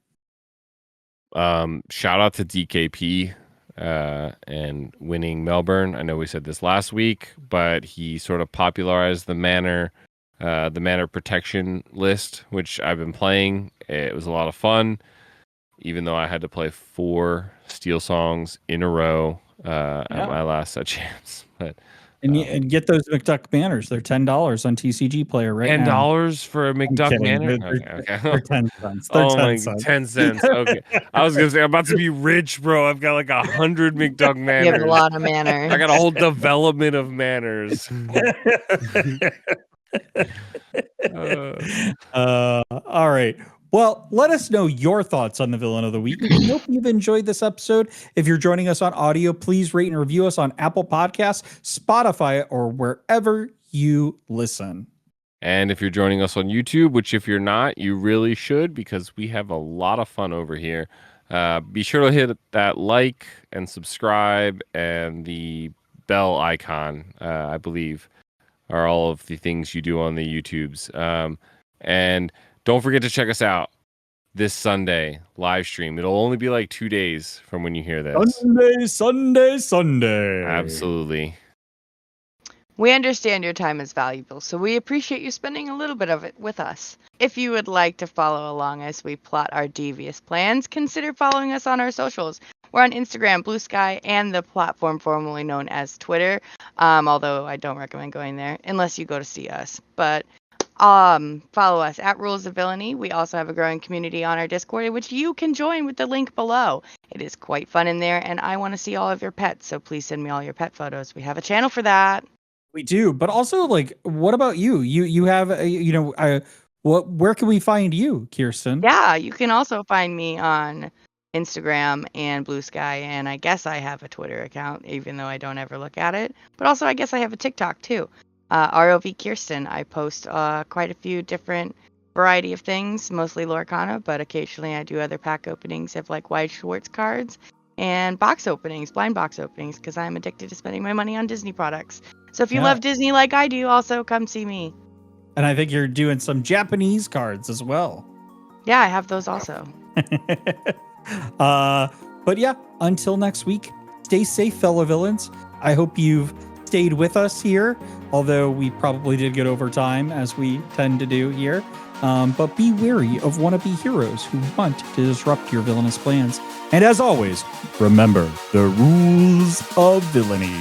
Speaker 2: Shout out to DKP. And winning Melbourne. I know we said this last week, but he sort of popularized the manor protection list, which I've been playing. It was a lot of fun, even though I had to play 4 Steel Songs in a row at my last chance. But
Speaker 1: and get those McDuck Manors. They're $10 on TCG Player right now.
Speaker 2: $10 for a McDuck Manor?
Speaker 1: They're 10 cents.
Speaker 2: They're 10 cents. 10 cents. Okay. I was going to say, I'm about to be rich, bro. I've got like 100 McDuck Manors.
Speaker 3: You have a lot of manners.
Speaker 2: I got a whole development of manners.
Speaker 1: All right. Well, let us know your thoughts on the villain of the week. We hope you've enjoyed this episode. If you're joining us on audio, please rate and review us on Apple Podcasts, Spotify, or wherever you listen.
Speaker 2: And if you're joining us on YouTube, which if you're not, you really should, because we have a lot of fun over here. Be sure to hit that like and subscribe, and the bell icon, I believe, are all of the things you do on the YouTubes. And don't forget to check us out this Sunday live stream. It'll only be like 2 days from when you hear this.
Speaker 1: Sunday.
Speaker 2: Absolutely.
Speaker 3: We understand your time is valuable, so we appreciate you spending a little bit of it with us. If you would like to follow along as we plot our devious plans, consider following us on our socials. We're on Instagram, Blue Sky, and the platform formerly known as Twitter, although I don't recommend going there unless you go to see us. But follow us at Rules of Villainy. We also have a growing community on our Discord, which you can join with the link below. It is quite fun in there, and I want to see all of your pets, so please send me all your pet photos. We have a channel for that.
Speaker 1: We do, but also, like, what about you? You have, where can we find you, Kirsten?
Speaker 3: Yeah, you can also find me on Instagram and Blue Sky, and I guess I have a Twitter account, even though I don't ever look at it. But also, I guess I have a TikTok too. ROV Kirsten. I post quite a few different variety of things, mostly Lorcana, but occasionally I do other pack openings of like Wide Schwartz cards and box openings, blind box openings, because I'm addicted to spending my money on Disney products. So if you love Disney like I do, also come see me.
Speaker 1: And I think you're doing some Japanese cards as well.
Speaker 3: Yeah, I have those also.
Speaker 1: But yeah, until next week, stay safe, fellow villains. I hope you've stayed with us here, although we probably did get over time, as we tend to do here. But be wary of wannabe heroes who want to disrupt your villainous plans. And as always, remember the rules of villainy.